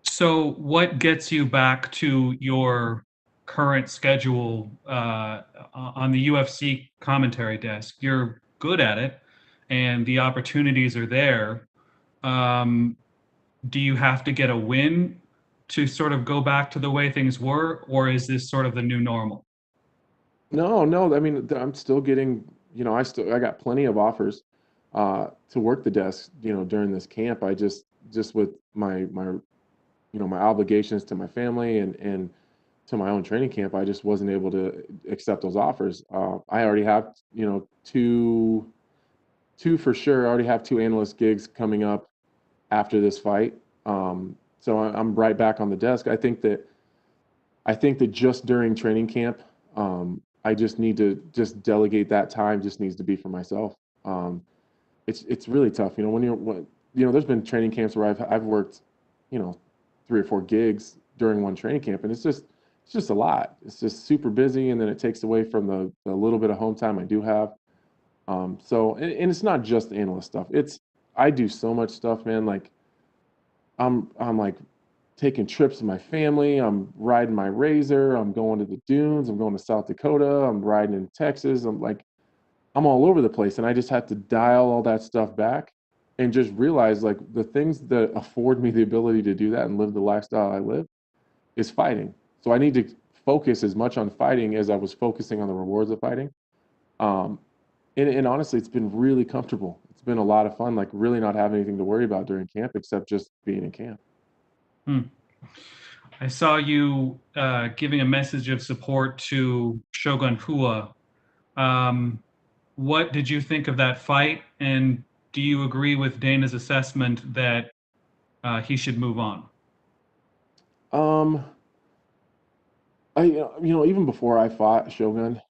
So what gets you back to your current schedule on the UFC commentary desk? You're good at it, and the opportunities are there. Do you have to get a win to sort of go back to the way things were, or is this sort of the new normal?
No. I mean, I'm still getting. I got plenty of offers to work the desk. During this camp, I just with my my obligations to my family and to my own training camp, I just wasn't able to accept those offers. I already have, two for sure. I already have 2 analyst gigs coming up after this fight. So I'm right back on the desk. I think that just during training camp, I just need to just delegate that time. Just needs to be for myself. It's really tough, when there's been training camps where I've worked, 3 or 4 gigs during one training camp, and it's just a lot. It's just super busy, and then it takes away from the little bit of home time I do have. So it's not just analyst stuff. I do so much stuff, man. Like I'm like taking trips with my family. I'm riding my Razor. I'm going to the dunes. I'm going to South Dakota. I'm riding in Texas. I'm all over the place, and I just have to dial all that stuff back and just realize, like, the things that afford me the ability to do that and live the lifestyle I live is fighting. So I need to focus as much on fighting as I was focusing on the rewards of fighting. And honestly, it's been really comfortable. It's been a lot of fun, like really not having anything to worry about during camp except just being in camp.
I saw you giving a message of support to Shogun Rua. What did you think of that fight? And do you agree with Dana's assessment that he should move on?
Even before I fought Shogun,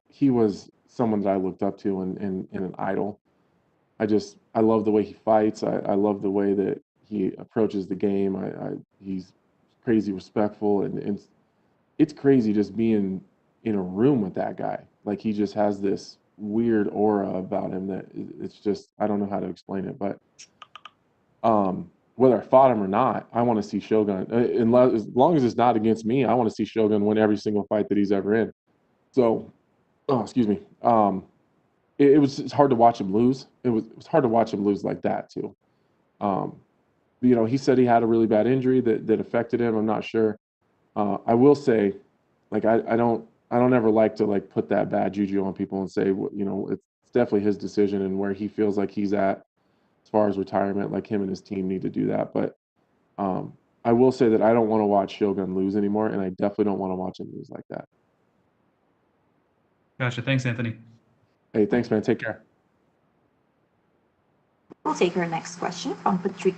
he was someone that I looked up to and an idol. I love the way he fights. I love the way that he approaches the game. He's crazy respectful, and it's crazy just being in a room with that guy. Like, he just has this weird aura about him that it's just, I don't know how to explain it. But whether I fought him or not, I want to see Shogun. As long as it's not against me, I want to see Shogun win every single fight that he's ever in. So, excuse me. It's hard to watch him lose. It was hard to watch him lose like that too. He said he had a really bad injury that affected him. I'm not sure. I will say like I don't ever like to like put that bad juju on people and say, you know, it's definitely his decision and where he feels like he's at as far as retirement. Like him and his team need to do that. But I will say that I don't want to watch Shogun lose anymore, and I definitely don't want to watch him lose like that.
Gotcha. Thanks, Anthony.
Hey, thanks, man. Take care.
We'll take our next question from Patrick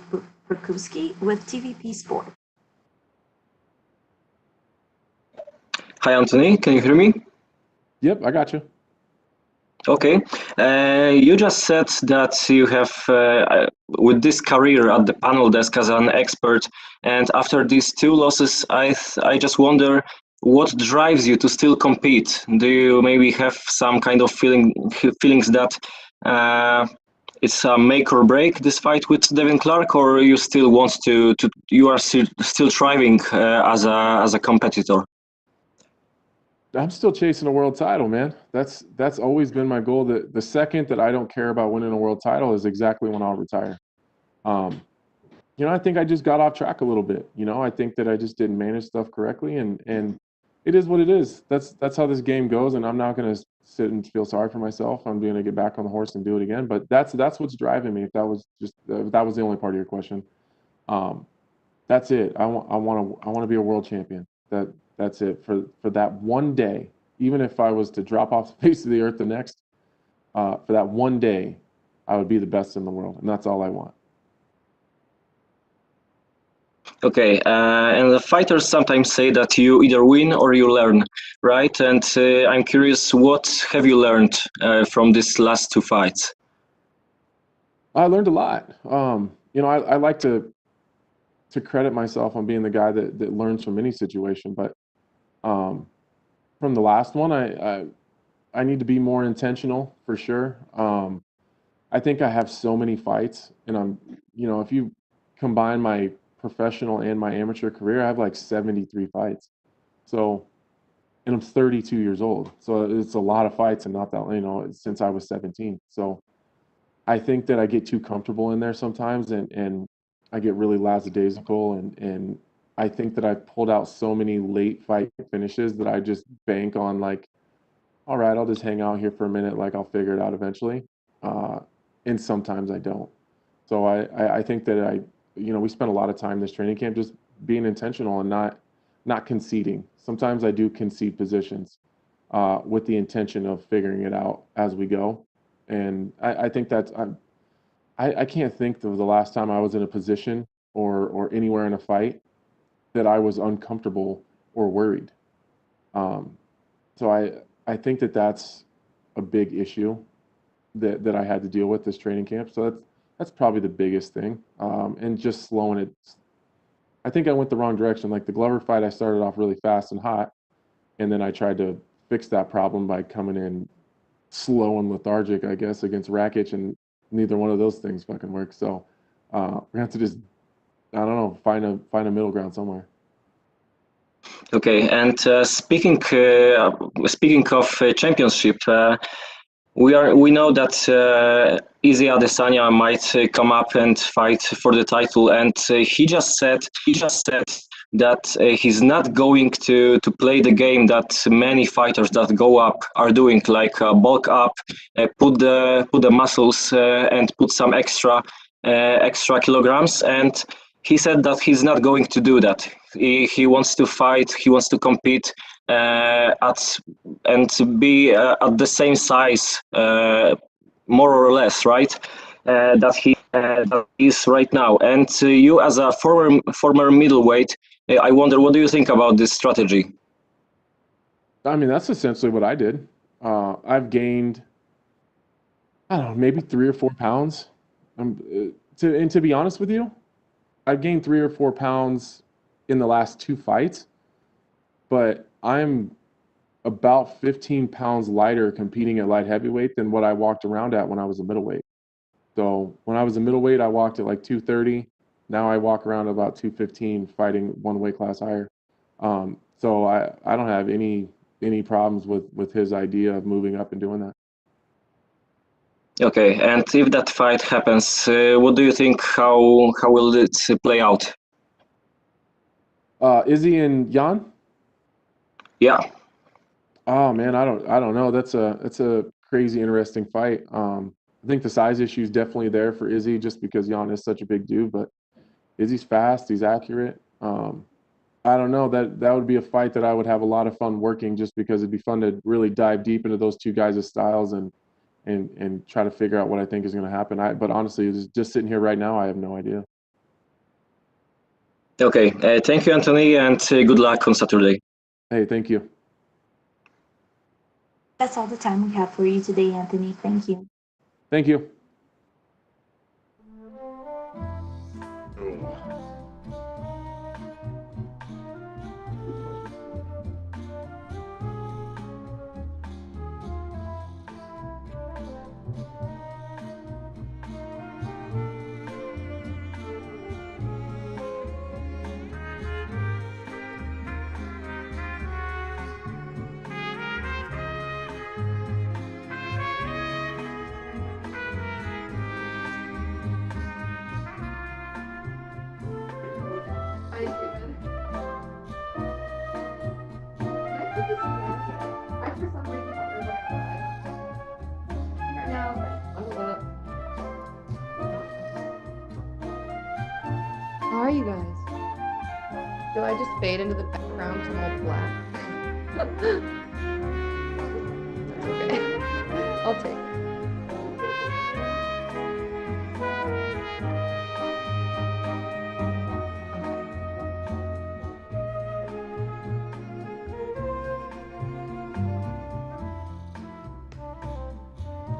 Perkuski with TVP Sport.
Hi, Anthony. Can you hear me?
Yep, I got you.
Okay. You just said that you have, with this career at the panel desk as an expert, and after these 2 losses, I just wonder what drives you to still compete. Do you maybe have some kind of feelings that it's a make or break, this fight with Devin Clark, or you still want you are still thriving as a competitor?
I'm still chasing a world title, man. That's always been my goal. The second that I don't care about winning a world title is exactly when I'll retire. You know, I think I just got off track a little bit. You know, I think that I just didn't manage stuff correctly, and it is what it is. That's how this game goes, and I'm not going to sit and feel sorry for myself. I'm going to get back on the horse and do it again. But that's what's driving me. If that was the only part of your question, that's it. I want to be a world champion. That's it for that one day. Even if I was to drop off the face of the earth the next, for that one day, I would be the best in the world, and that's all I want.
Okay, and the fighters sometimes say that you either win or you learn, right? And I'm curious, what have you learned from these last 2 fights?
I learned a lot. You know, I like to credit myself on being the guy that learns from any situation, but from the last one, I need to be more intentional for sure. I think I have so many fights, and you know, if you combine my professional and my amateur career, I have like 73 fights. So, and I'm 32 years old. So it's a lot of fights, and not that, you know, since I was 17. So I think that I get too comfortable in there sometimes, and I get really lackadaisical, and I think that I pulled out so many late fight finishes that I just bank on like, all right, I'll just hang out here for a minute, like I'll figure it out eventually. And sometimes I don't. So I think that you know, we spent a lot of time this training camp just being intentional and not conceding. Sometimes I do concede positions with the intention of figuring it out as we go. And I think that's I can't think of the last time I was in a position or anywhere in a fight that I was uncomfortable or worried. So I think that that's a big issue that I had to deal with this training camp. So that's probably the biggest thing. And just slowing it. I think I went the wrong direction. Like the Glover fight, I started off really fast and hot, and then I tried to fix that problem by coming in slow and lethargic, I guess, against Rakic, and neither one of those things fucking works. So we have to just, I don't know, find a middle ground somewhere.
Okay, and speaking of championship, we know that Izzy Adesanya might come up and fight for the title, and he just said that he's not going to play the game that many fighters that go up are doing, like bulk up, put the muscles and put some extra kilograms, and he said that he's not going to do that. He wants to fight, he wants to compete and to be at the same size, more or less, right? That he is right now. And you, as a former middleweight, I wonder, what do you think about this strategy?
I mean, that's essentially what I did. I've gained, I don't know, maybe 3 or 4 pounds. To be honest with you, I've gained 3 or 4 pounds in the last 2 fights, but I'm about 15 pounds lighter competing at light heavyweight than what I walked around at when I was a middleweight. So when I was a middleweight, I walked at like 230. Now I walk around about 215, fighting one weight class higher. So I don't have any problems with his idea of moving up and doing that.
Okay, and if that fight happens, what do you think? How will it play out?
Izzy and Jan?
Yeah.
Oh man, I don't know. That's a crazy interesting fight. I think the size issue is definitely there for Izzy just because Jan is such a big dude, but Izzy's fast, he's accurate. I don't know, that would be a fight that I would have a lot of fun working just because it'd be fun to really dive deep into those two guys' styles and try to figure out what I think is going to happen. But honestly, just sitting here right now, I have no idea.
Okay. Thank you, Anthony, and good luck on Saturday.
Hey, thank you.
That's all the time we have for you today, Anthony. Thank you.
Thank you.
How are you guys? Do I just fade into the background because I'm all black? That's okay. I'll take it.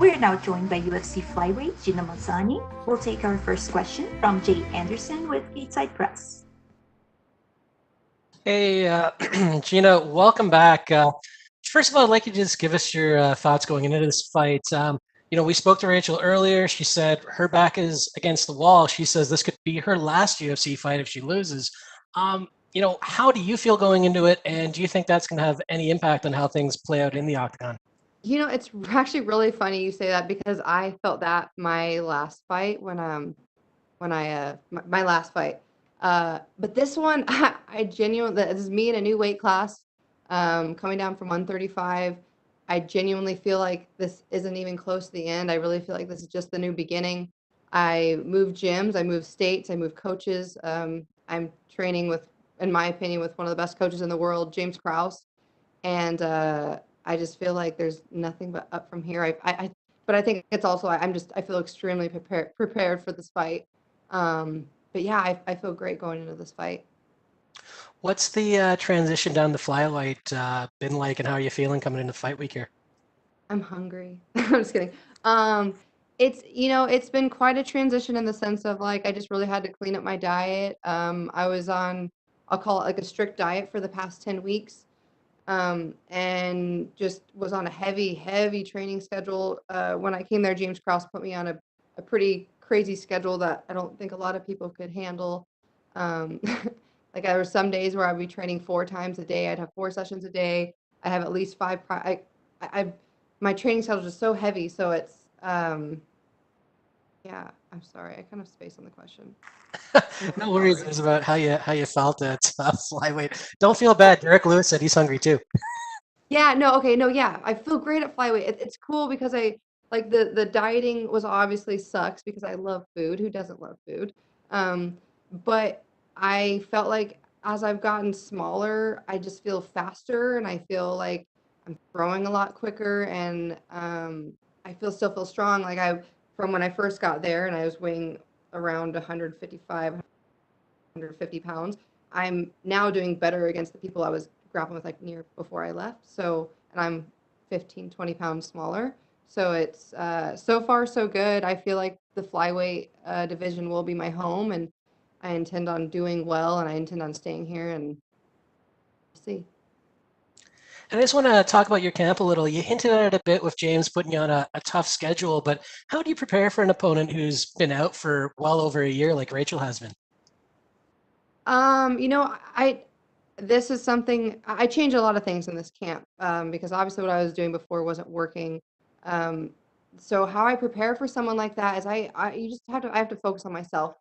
We're now joined by UFC flyweight Gina Mazany. We'll take our first question from Jay Anderson with Gateside Press.
Hey, Gina, welcome back. First of all, I'd like you to just give us your thoughts going into this fight. We spoke to Rachel earlier. She said her back is against the wall. She says this could be her last UFC fight if she loses. How do you feel going into it, and do you think that's going to have any impact on how things play out in the octagon?
It's actually really funny you say that because I felt that my last fight my last fight. But this one, I genuinely, this is me in a new weight class, coming down from 135. I genuinely feel like this isn't even close to the end. I really feel like this is just the new beginning. I moved gyms, I moved states, I moved coaches. I'm training with, in my opinion, with one of the best coaches in the world, James Krause. And I just feel like there's nothing but up from here. But I think it's also, I feel extremely prepared for this fight. But yeah, I feel great going into this fight.
What's the transition down to flyweight been like, and how are you feeling coming into fight week here?
I'm hungry. I'm just kidding. It's been quite a transition in the sense of like I just really had to clean up my diet. I was on, I'll call it like a strict diet for the past 10 weeks. And just was on a heavy training schedule. When I came there, James Krause put me on a pretty crazy schedule that I don't think a lot of people could handle. Like there were some days where I'd be training 4 times a day. I'd have 4 sessions a day. I have at least 5. My training schedule is so heavy. So it's, yeah, I'm sorry. I kind of spaced on the question.
No worries. It was about how you felt at flyweight. Don't feel bad. Derrick Lewis said he's hungry too.
Yeah, no, okay, no, yeah. I feel great at flyweight. It's cool because I like the dieting was obviously sucks because I love food. Who doesn't love food? But I felt like as I've gotten smaller, I just feel faster and I feel like I'm throwing a lot quicker and I still feel strong. Like from when I first got there and I was weighing around 155, 150 pounds. I'm now doing better against the people I was grappling with like near before I left. So, and I'm 15, 20 pounds smaller. So it's so far so good. I feel like the flyweight division will be my home and I intend on doing well and I intend on staying here and see.
And I just want to talk about your camp a little. You hinted at it a bit with James putting you on a tough schedule, but how do you prepare for an opponent who's been out for well over a year like Rachel has been?
This is something I changed a lot of things in this camp because obviously what I was doing before wasn't working. So how I prepare for someone like that is I have to focus on myself.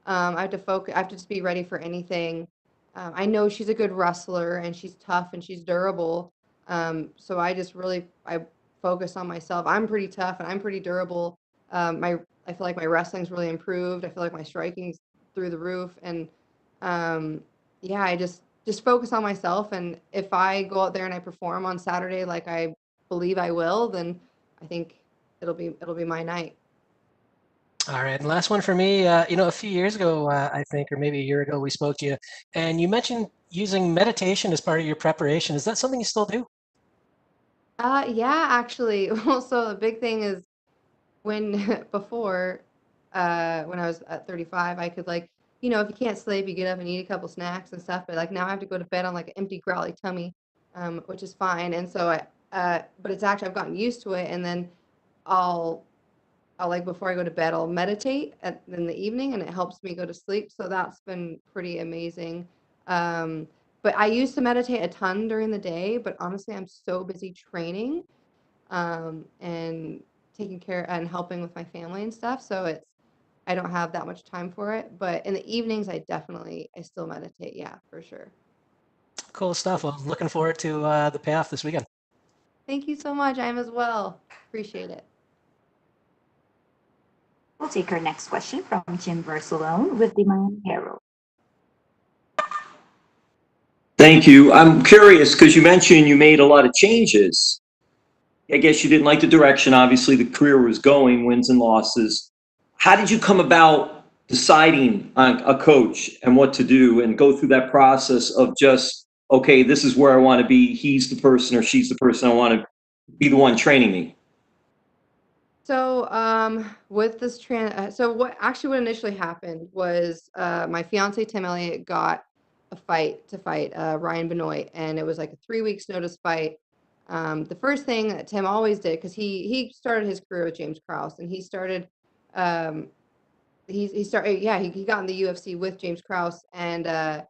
I have to just be ready for anything. I know she's a good wrestler and she's tough and she's durable. So I focus on myself. I'm pretty tough and I'm pretty durable. I feel like my wrestling's really improved. I feel like my striking's through the roof. And yeah, I just focus on myself. And if I go out there and I perform on Saturday like I believe I will, then I think it'll be my night.
All right, and last one for me. A few years ago, I think, or maybe a year ago, we spoke to you, and you mentioned using meditation as part of your preparation. Is that something you still do?
Yeah, actually. Well, so the big thing is before, when I was at 35, I could if you can't sleep, you get up and eat a couple snacks and stuff. But now I have to go to bed on like an empty growly tummy, which is fine. And so but it's actually I've gotten used to it. And then I'll before I go to bed, I'll meditate in the evening, and it helps me go to sleep. So that's been pretty amazing. But I used to meditate a ton during the day, but honestly, I'm so busy training, and taking care and helping with my family and stuff. So I don't have that much time for it. But in the evenings, I still meditate. Yeah, for sure.
Cool stuff. Well, looking forward to the payoff this weekend.
Thank you so much. I am as well. Appreciate it.
We'll take our next question from Jim Barcelone with the Miami Herald.
Thank you. I'm curious because you mentioned you made a lot of changes. I guess you didn't like the direction, obviously, the career was going, wins and losses. How did you come about deciding on a coach and what to do and go through that process of just, okay, this is where I want to be. He's the person or she's the person I want to be the one training me.
So with this so what initially happened was my fiance Tim Elliott got a fight to fight Ryan Benoit, and it was like a 3 weeks notice fight. The first thing that Tim always did, because he started his career with James Krause, and he started he got in the UFC with James Krause, and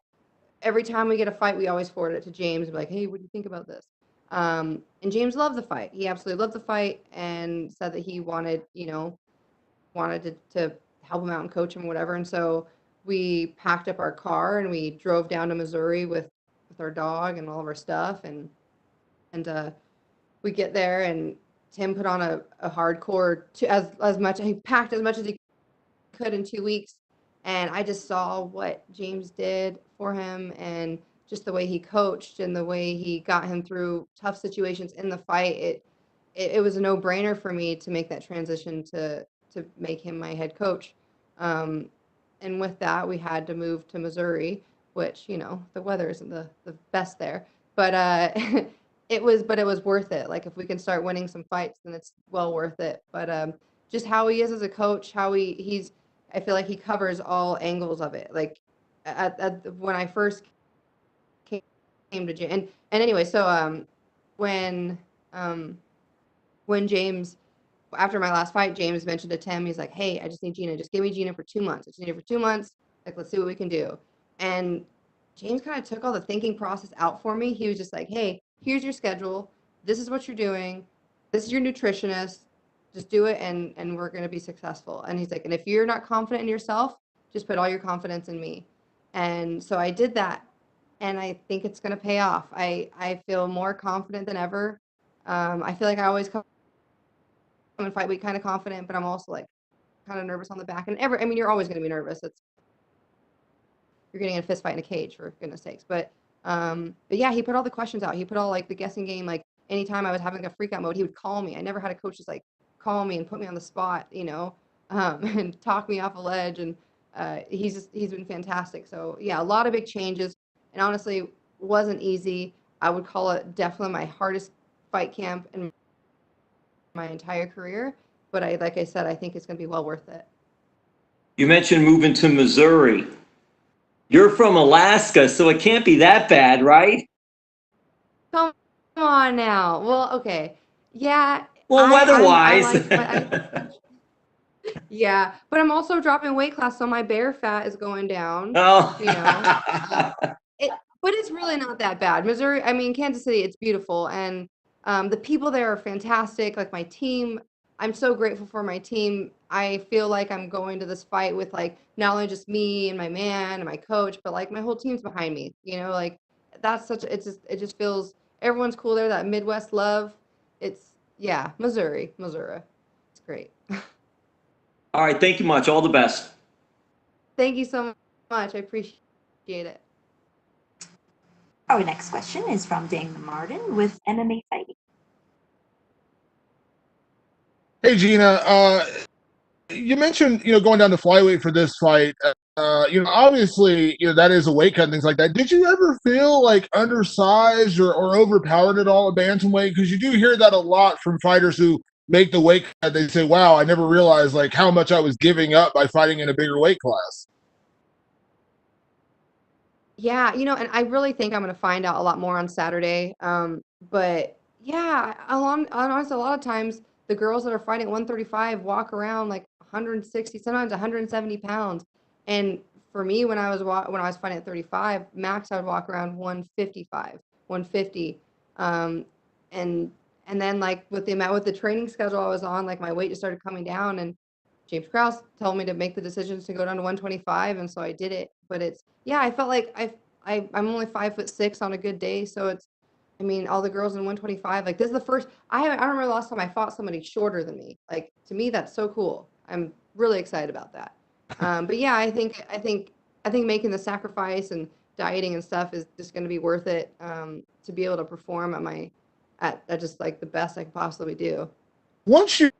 every time we get a fight, we always forward it to James and be like, hey, what do you think about this? And James loved the fight. He absolutely loved the fight and said that he wanted to help him out and coach him or whatever. And so we packed up our car and we drove down to Missouri with our dog and all of our stuff. And we get there, and Tim put on a hardcore he packed as much as he could in 2 weeks. And I just saw what James did for him, and just the way he coached and the way he got him through tough situations in the fight. It was a no-brainer for me to make that transition to make him my head coach. And with that, we had to move to Missouri, which, the weather isn't the best there. But it was worth it. Like, if we can start winning some fights, then it's well worth it. But just how he is as a coach, I feel like he covers all angles of it. Like when I first came to James, and anyway, so when James, after my last fight, James mentioned to Tim, he's like, hey, I just need Gina. Just give me Gina for 2 months. I just need her for 2 months. Like, let's see what we can do. And James kind of took all the thinking process out for me. He was just like, hey, here's your schedule. This is what you're doing. This is your nutritionist. Just do it, and we're going to be successful. And he's like, and if you're not confident in yourself, just put all your confidence in me. And so I did that, and I think it's going to pay off. I feel more confident than ever. I feel like I always come in fight week kind of confident, but I'm also like kind of nervous on the back. And you're always going to be nervous. You're getting in a fist fight in a cage, for goodness sakes. But yeah, he put all the questions out. He put all like the guessing game. Like, anytime I was having a freak out mode, he would call me. I never had a coach just like call me and put me on the spot, and talk me off a ledge. And he's been fantastic. So yeah, a lot of big changes, and honestly, wasn't easy. I would call it definitely my hardest fight camp in my entire career. But like I said, I think it's going to be well worth it.
You mentioned moving to Missouri. You're from Alaska, so it can't be that bad, right?
Come on now. Well, okay. Yeah.
Well, weather-wise.
Yeah, but I'm also dropping weight class, so my bear fat is going down.
Oh.
But it's really not that bad. Kansas City, it's beautiful, and the people there are fantastic. Like, my team, I'm so grateful for my team. I feel like I'm going to this fight with like not only just me and my man and my coach, but like my whole team's behind me. You know, like that's such it just feels everyone's cool there, that Midwest love. It's yeah, Missouri. It's great.
All right, thank you much. All the best.
Thank you so much. I appreciate it.
Our next question is from Daniel Martin with MMA Fighting.
Hey, Gina. You mentioned, going down to flyweight for this fight. Obviously, that is a weight cut and things like that. Did you ever feel like undersized or overpowered at all at bantamweight? Because you do hear that a lot from fighters who make the weight cut. They say, "Wow, I never realized like how much I was giving up by fighting in a bigger weight class."
Yeah, and I really think I'm gonna find out a lot more on Saturday. But yeah, honestly, a lot of times the girls that are fighting at 135 walk around like 160, sometimes 170 pounds. And for me, when I was fighting at 35, max I would walk around 155, 150. Um, and and then like with the training schedule I was on, like my weight just started coming down, and James Krause told me to make the decisions to go down to 125, and so I did it. But yeah, I felt like I'm only 5'6" on a good day, so I mean, all the girls in 125, like this is the first. I don't remember the last time I fought somebody shorter than me. Like to me, that's so cool. I'm really excited about that. But yeah, I think making the sacrifice and dieting and stuff is just going to be worth it, to be able to perform at just like the best I can possibly do.
Once you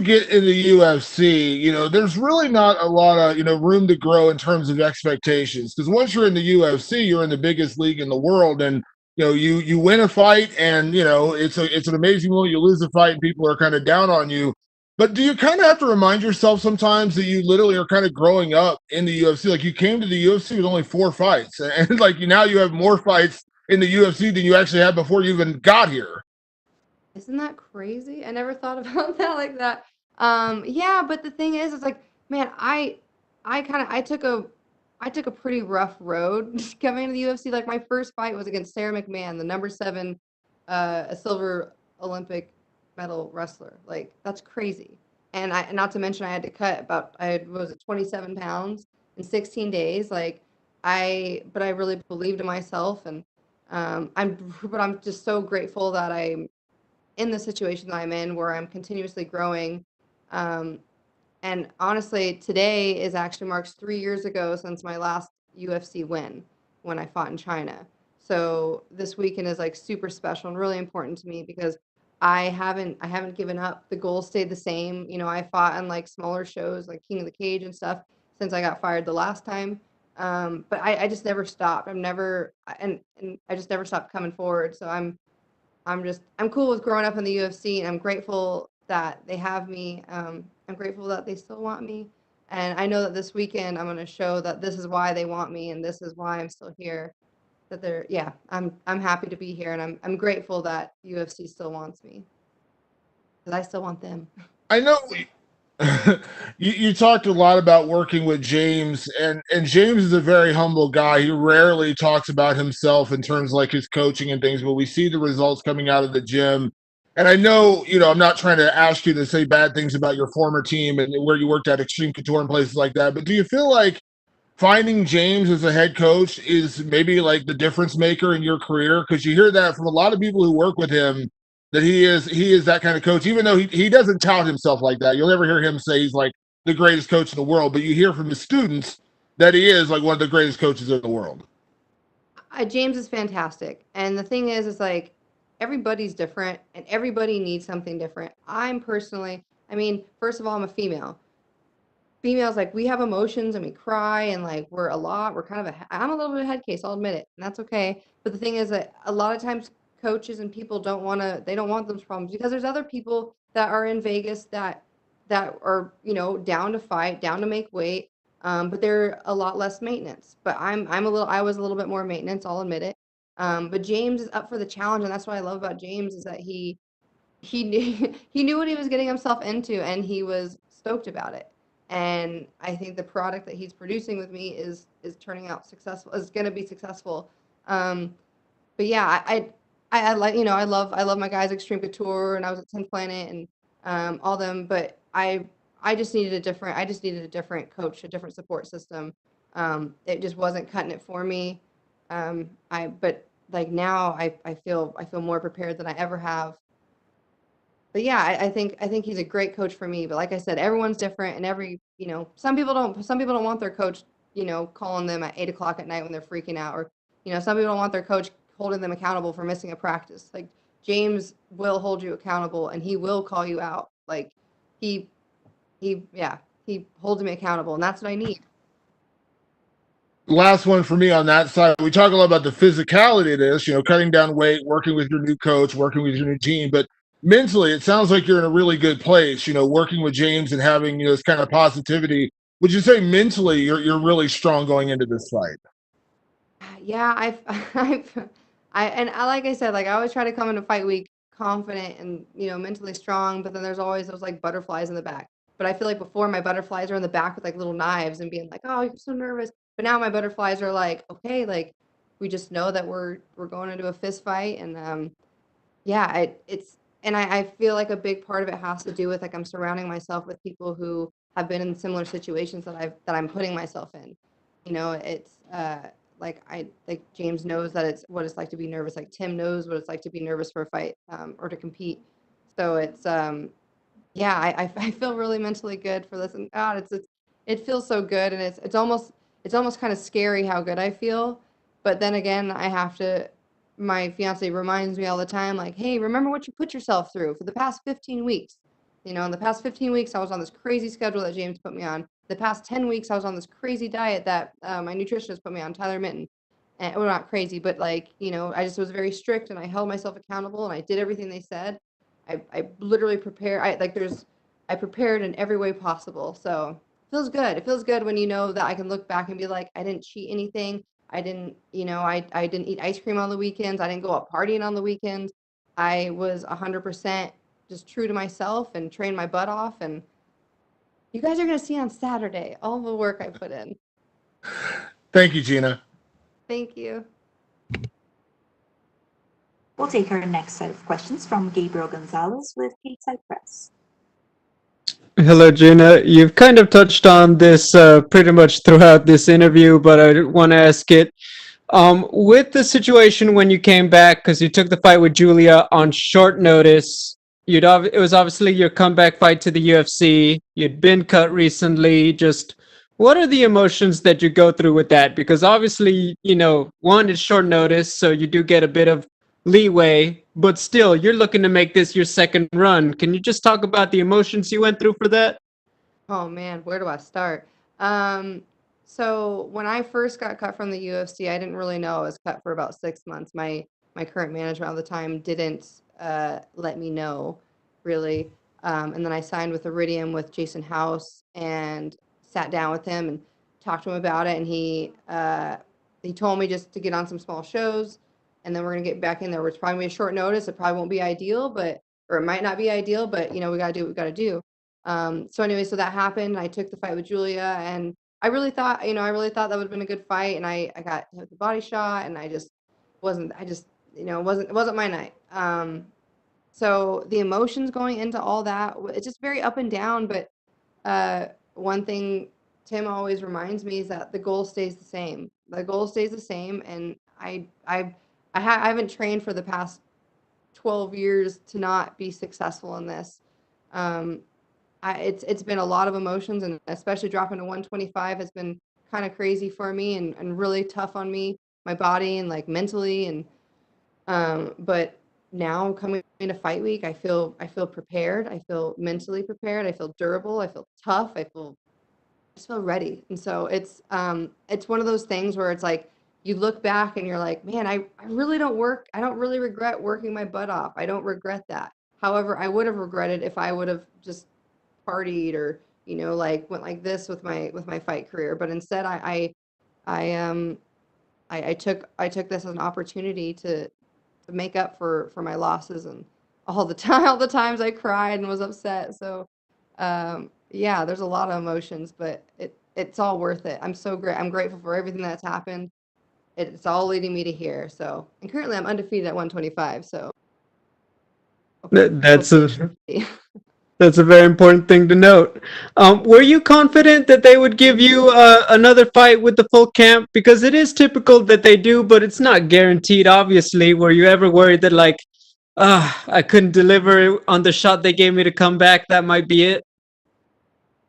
get in the UFC, there's really not a lot of, room to grow in terms of expectations. Because once you're in the UFC, you're in the biggest league in the world, and you win a fight, and it's an amazing moment. You lose a fight, and people are kind of down on you. But do you kind of have to remind yourself sometimes that you literally are kind of growing up in the UFC? Like you came to the UFC with only 4 fights, and like now you have more fights in the UFC than you actually had before you even got here.
Isn't that crazy? I never thought about that like that. Yeah, but the thing is, it's like, man, I took a pretty rough road coming into the UFC. Like my first fight was against Sarah McMahon, the number 7, a silver Olympic medal wrestler. Like that's crazy. And not to mention I had to cut was it 27 pounds in 16 days. Like but I really believed in myself, and but I'm just so grateful that I'm in the situation that I'm in where I'm continuously growing. Um, and honestly, today actually marks 3 years ago since my last UFC win when I fought in China. So this weekend is like super special and really important to me because I haven't given up. The goal stayed the same. I fought in like smaller shows like King of the Cage and stuff since I got fired the last time. But I just never stopped. And I just never stopped coming forward. So I'm cool with growing up in the UFC, and I'm grateful that they have me. I'm grateful that they still want me, and I know that this weekend I'm going to show that this is why they want me, and this is why I'm still here. Yeah, I'm happy to be here, and I'm grateful that UFC still wants me because I still want them.
I know you talked a lot about working with James, and James is a very humble guy. He rarely talks about himself in terms of like his coaching and things, but we see the results coming out of the gym. And I know, I'm not trying to ask you to say bad things about your former team and where you worked at Extreme Couture and places like that, but do you feel like finding James as a head coach is maybe like the difference maker in your career? Because you hear that from a lot of people who work with him, that he is that kind of coach, even though he doesn't tout himself like that. You'll never hear him say he's like the greatest coach in the world, but you hear from his students that he is like one of the greatest coaches in the world.
James is fantastic, and the thing is like everybody's different, and everybody needs something different. I mean, first of all, I'm a female. Females, like, we have emotions and we cry and like we're kind of I'm a little bit of a head case, I'll admit it, and that's okay. But the thing is that a lot of times coaches and people they don't want those problems because there's other people that are in Vegas that are, down to fight, down to make weight, but they're a lot less maintenance. But I was a little bit more maintenance, I'll admit it. But James is up for the challenge, and that's what I love about James is that he knew he knew what he was getting himself into, and he was stoked about it. And I think the product that he's producing with me is turning out successful. Is going to be successful. But yeah, I like I love my guys Extreme Couture, and I was at 10th Planet, and all them, but I just needed a different coach, a different support system. It just wasn't cutting it for me. But like now I feel more prepared than I ever have. But yeah, I think he's a great coach for me. But like I said, everyone's different, and some people don't want their coach, calling them at 8 o'clock at night when they're freaking out, or some people don't want their coach holding them accountable for missing a practice. Like James will hold you accountable, and he will call you out. Like he holds me accountable, and that's what I need.
Last one for me on that side. We talk a lot about the physicality of this, cutting down weight, working with your new coach, working with your new team, but mentally, it sounds like you're in a really good place, working with James and having, this kind of positivity. Would you say mentally you're really strong going into this fight?
Yeah, like I said, like I always try to come into fight week confident and, mentally strong, but then there's always those like butterflies in the back. But I feel like before my butterflies are in the back with like little knives and being like, oh, you're so nervous. But now my butterflies are like, okay, like we just know that we're going into a fist fight. And yeah, I feel like a big part of it has to do with like I'm surrounding myself with people who have been in similar situations that I'm putting myself in. It's like James knows that it's what it's like to be nervous. Like Tim knows what it's like to be nervous for a fight, or to compete. So it's yeah, I feel really mentally good for this, and God, it feels so good, and it's almost kind of scary how good I feel. But then again, my fiance reminds me all the time, like, hey, remember what you put yourself through for the past 15 weeks. In the past 15 weeks, I was on this crazy schedule that James put me on. The past 10 weeks, I was on this crazy diet that my nutritionist put me on, Tyler Minton. And, well, not crazy, but like, I just was very strict, and I held myself accountable, and I did everything they said. I literally prepare. I prepared in every way possible. So it feels good. It feels good when you know that I can look back and be like, I didn't cheat anything. I didn't, I didn't eat ice cream on the weekends. I didn't go out partying on the weekends. I was 100% just true to myself and trained my butt off. And you guys are going to see on Saturday all the work I put in.
Thank you, Gina.
Thank you.
We'll take our next set of questions from Gabriel Gonzalez with Stateside Press.
Hello, Gina. You've kind of touched on this pretty much throughout this interview, but I want to ask it. With the situation when you came back, because you took the fight with Julia on short notice, it was obviously your comeback fight to the UFC. You'd been cut recently. Just what are the emotions that you go through with that? Because obviously, one, it's short notice, so you do get a bit of leeway, but still, you're looking to make this your second run. Can you just talk about the emotions you went through for that?
Oh man, where do I start? So when I first got cut from the UFC, I didn't really know I was cut for about 6 months. My current management at the time didn't let me know, really. And then I signed with Iridium with Jason House and sat down with him and talked to him about it. And he told me just to get on some small shows, and then we're gonna get back in there. It's probably gonna be a short notice. It probably won't be ideal, or it might not be ideal, but we gotta do what we gotta do. So anyway, so that happened. I took the fight with Julia, and I really thought that would have been a good fight. And I got hit with the body shot, and it wasn't my night. So the emotions going into all that, it's just very up and down. But one thing Tim always reminds me is that the goal stays the same. The goal stays the same, and I haven't trained for the past 12 years to not be successful in this. It's been a lot of emotions, and especially dropping to 125 has been kind of crazy for me and really tough on me, my body, and like mentally. And but now coming into fight week, I feel prepared. I feel mentally prepared. I feel durable. I feel tough. I just feel ready. And so it's one of those things where it's like you look back and you're like, man, I really don't really regret working my butt off. I don't regret that. However, I would have regretted if I would have just partied or like went like this with my fight career. But instead, I took this as an opportunity to make up for my losses and all the times I cried and was upset. So yeah, there's a lot of emotions, but it's all worth it. I'm grateful for everything that's happened. It's all leading me to here. So, and currently I'm undefeated at 125. So
That's a That's a very important thing to note. Were you confident that they would give you another fight with the full camp? Because it is typical that they do, but it's not guaranteed, obviously. Were you ever worried that, like, I couldn't deliver on the shot they gave me to come back? That might be it.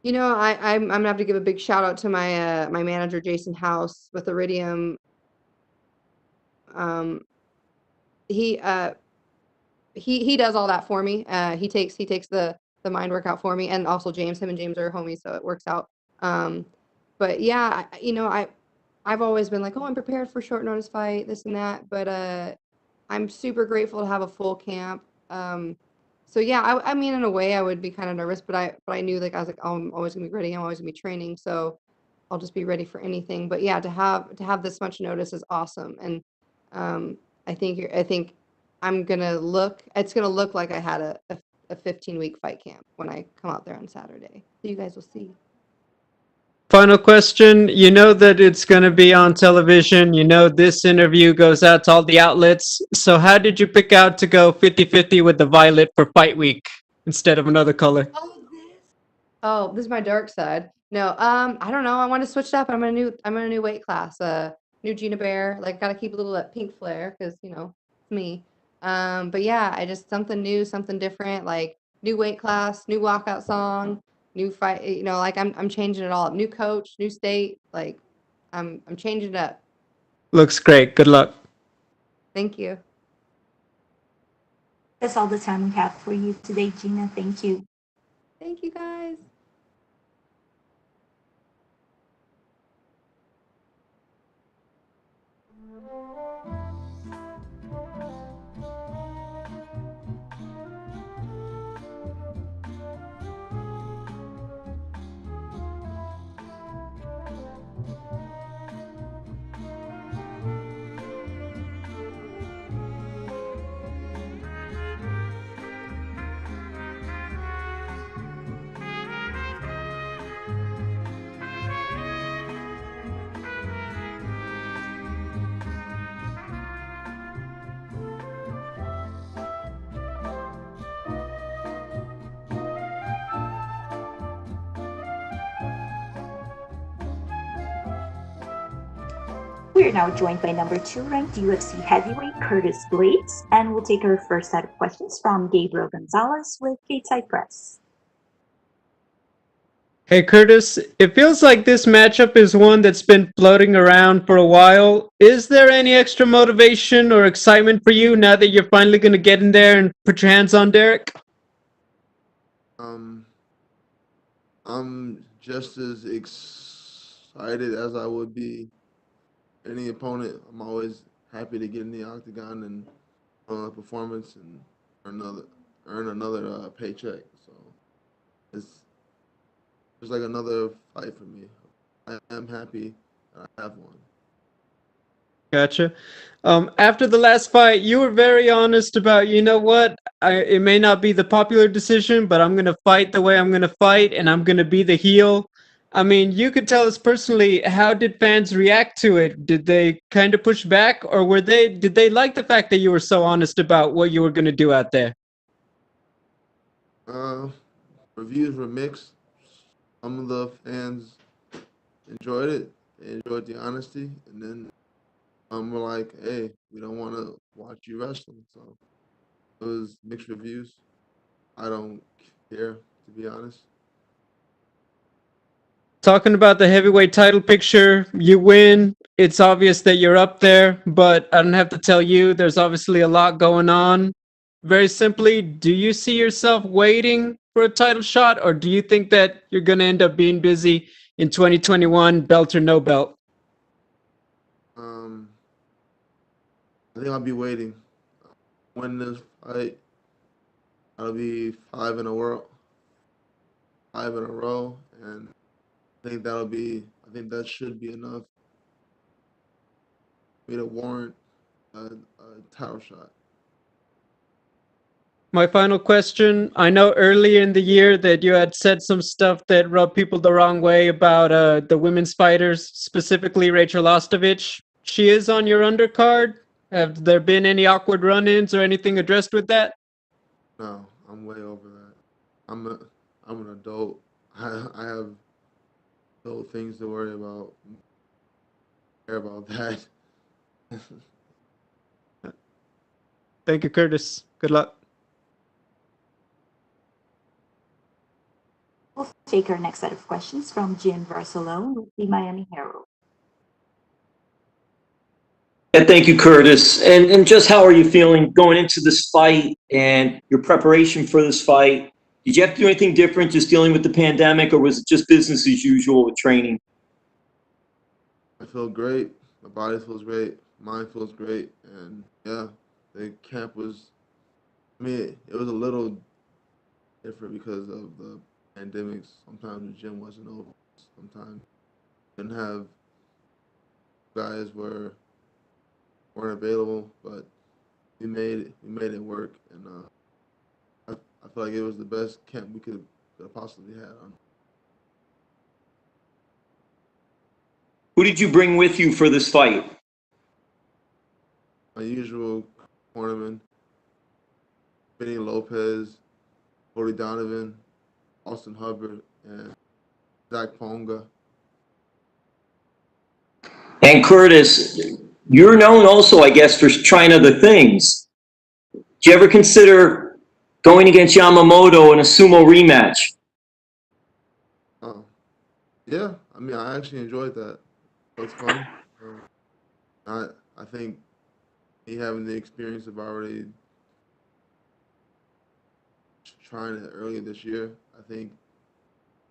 You know, I'm gonna have to give a big shout out to my my manager Jason House with Iridium. He he does all that for me. He takes the mind workout for me, and also James. Him and James are homies, so it works out. But yeah, you know, I've always been like, oh, I'm prepared for short notice fight, this and that. But I'm super grateful to have a full camp. So yeah, I mean, in a way, I would be kind of nervous, but I knew, like, I was like, oh, I'm always gonna be ready. I'm always gonna be training, so I'll just be ready for anything. But yeah, to have this much notice is awesome, and I think I'm gonna look. It's gonna look like I had a 15-week fight camp when I come out there on Saturday. So you guys will see.
Final question. You know that it's going to be on television. You know this interview goes out to all the outlets. So how did you pick out to go 50-50 with the violet for fight week instead of another color?
Oh, this is my dark side. No, I don't know. I want to switch it up. I'm in a new weight class. New Gina Bear. Like, gotta keep a little that pink flair because, you know, it's me. But yeah, I just something new, something different. Like, new weight class, new walkout song, new fight. You know, like, I'm changing it all up. New coach, new state. Like, I'm changing it up.
Looks great. Good luck.
Thank you.
That's all the time we have for you today, Gina. Thank you.
Thank you, guys.
We are now joined by number 2 ranked UFC heavyweight Curtis Blaydes, and we'll take our first set of questions from Gabriel Gonzalez with Gateside Press.
Hey Curtis, it feels like this matchup is one that's been floating around for a while. Is there any extra motivation or excitement for you now that you're finally going to get in there and put your hands on Derrick?
I'm just as excited as I would be any opponent. I'm always happy to get in the octagon and put on a performance and earn another paycheck. So it's just like another fight for me. I am happy that I have one.
Gotcha. After the last fight, you were very honest about, you know what, it may not be the popular decision, but I'm going to fight the way I'm going to fight, and I'm going to be the heel. I mean, you could tell us personally, how did fans react to it? Did they kind of push back, or did they like the fact that you were so honest about what you were going to do out there?
Reviews were mixed. Some of the fans enjoyed it. They enjoyed the honesty, and then we're like, hey, we don't want to watch you wrestling. So it was mixed reviews. I don't care, to be honest.
Talking about the heavyweight title picture, you win. It's obvious that you're up there, but I don't have to tell you, there's obviously a lot going on. Very simply, do you see yourself waiting for a title shot, or do you think that you're going to end up being busy in 2021, belt or no belt?
I think I'll be waiting. Win this fight, I'll be 5 in a row, and I think that should be enough for me to warrant a title shot.
My final question, I know earlier in the year that you had said some stuff that rubbed people the wrong way about the women's fighters, specifically Rachael Ostovich. She is on your undercard. Have there been any awkward run-ins or anything addressed with that?
No, I'm way over that. I'm an adult. I have adult things to worry about. Care about that.
Thank you, Curtis. Good luck.
We'll take our next set of questions from Jim Barcelone with the Miami Herald.
Yeah, thank you, Curtis. And just how are you feeling going into this fight and your preparation for this fight? Did you have to do anything different just dealing with the pandemic, or was it just business as usual with training?
I feel great. My body feels great. Mind feels great. And yeah, the camp was, I mean, it was a little different because of the pandemics. Sometimes the gym wasn't open. Sometimes didn't have guys weren't available, but we made it work, and I feel like it was the best camp we could have possibly had.
Who did you bring with you for this fight?
My usual cornerman, Benny Lopez, Cody Donovan, Austin Hubbard, and Zach Ponga.
And Curtis, you're known also, I guess, for trying other things. Do you ever consider going against Yamamoto in a sumo rematch?
Yeah, I mean, I actually enjoyed that. It was fun. I think me having the experience of already trying it earlier this year, I think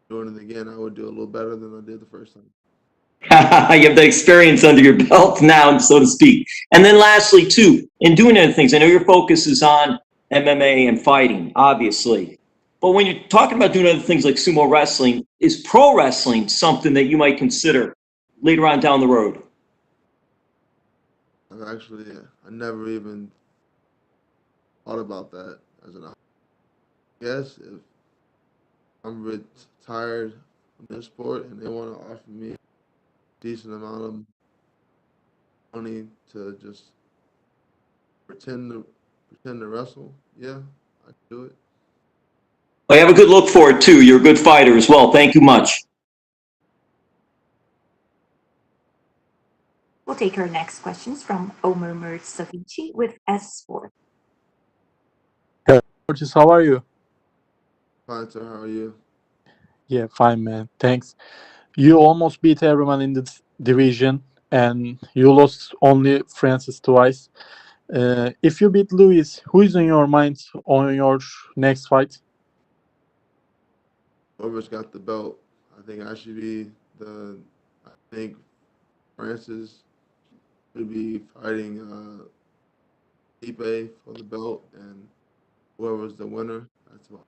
doing it again, I would do a little better than I did the first time.
You have the experience under your belt now, so to speak. And then lastly, too, in doing other things, I know your focus is on MMA and fighting, obviously. But when you're talking about doing other things like sumo wrestling, is pro wrestling something that you might consider later on down the road?
I never even thought about that as an option. Yes, if I'm retired from this sport and they want to offer me a decent amount of money to just pretend to wrestle, yeah, I'd do it.
Well, you have a good look for it, too. You're a good fighter as well. Thank you much.
We'll take our next questions from Omer Mertzavici with S Sport.
Curtis, how are you?
Fine, sir. How are you?
Yeah, fine, man. Thanks. You almost beat everyone in this division, and you lost only Francis twice. If you beat Lewis, who is in your mind on your next fight?
Whoever's got the belt, I think I should be I think Francis should be fighting Stipe for the belt, and whoever's the winner, that's what.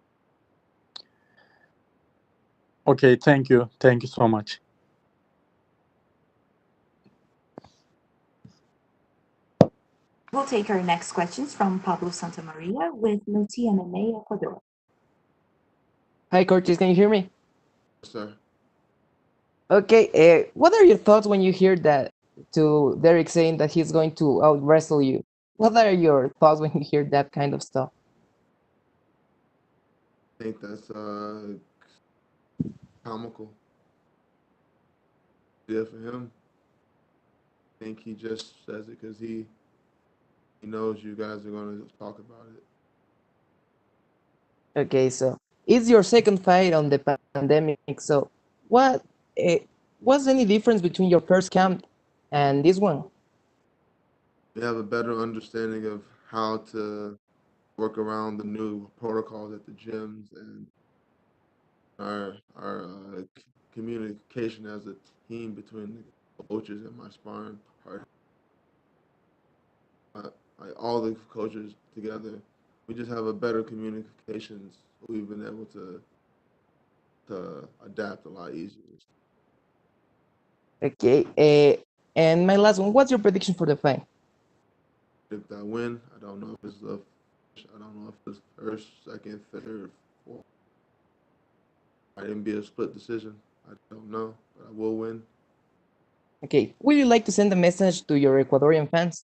Okay, thank you. Thank you so much.
We'll take our next questions from Pablo Santamaria with Multi MMA Ecuador.
Hi, Curtis. Can you hear me?
Sir.
Okay. What are your thoughts when you hear that to Derrick saying that he's going to out wrestle you? What are your thoughts when you hear that kind of stuff?
I think that's comical. Yeah, for him. I think he just says it because he knows you guys are going to talk about it.
Okay, so it's your second fight on the pandemic. So what was any difference between your first camp and this one?
We have a better understanding of how to work around the new protocols at the gyms, and our communication as a team between the coaches and my sparring partner. Like all the coaches together, we just have a better communications. We've been able to adapt a lot easier.
Okay, and my last one, what's your prediction for the fight?
If I win, I don't know if it's first, second, third, fourth. I didn't be a split decision. I don't know, but I will win.
Okay, would you like to send a message to your Ecuadorian fans?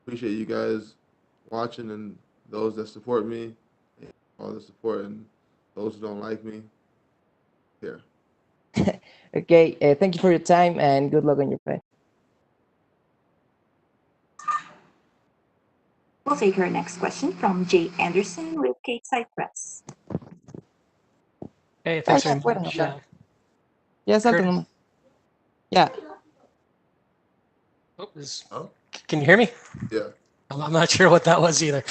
Appreciate you guys watching and those that support me. all the support, and those who don't like me, here.
Okay, thank you for your time and good luck on your fight.
We'll take our next question from Jay Anderson with Stateside Press.
Hey, thanks very
puedes
much.
hablar. Ya salte
Curtis.
nomás. Ya.
Can you hear me?
Yeah.
I'm not sure what that was either.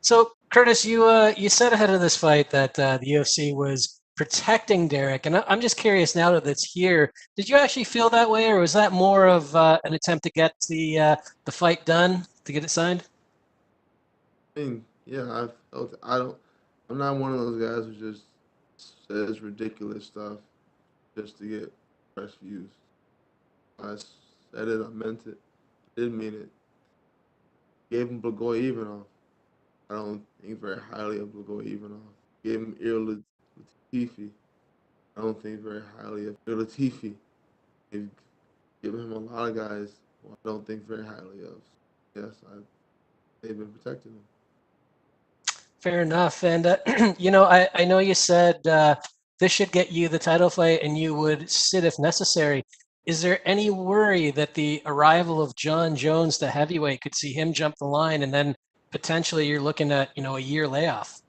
So Curtis, you said ahead of this fight that the UFC was protecting Derrick, and I'm just curious now that it's here. Did you actually feel that way, or was that more of an attempt to get the fight done, to get it signed?
I mean, yeah, I'm not one of those guys who just says ridiculous stuff just to get press views. I said it, I meant it, didn't mean it. Gave him Blagoy-Ivanov. I don't think very highly of Blagoy-Ivanov. Gave him Ir Latifi. I don't think very highly of Ir Latifi. They've given him a lot of guys who I don't think very highly of. Yes, they've been protecting him.
Fair enough. And, I know you said this should get you the title fight and you would sit if necessary. Is there any worry that the arrival of John Jones to heavyweight could see him jump the line and then potentially you're looking at, a year layoff?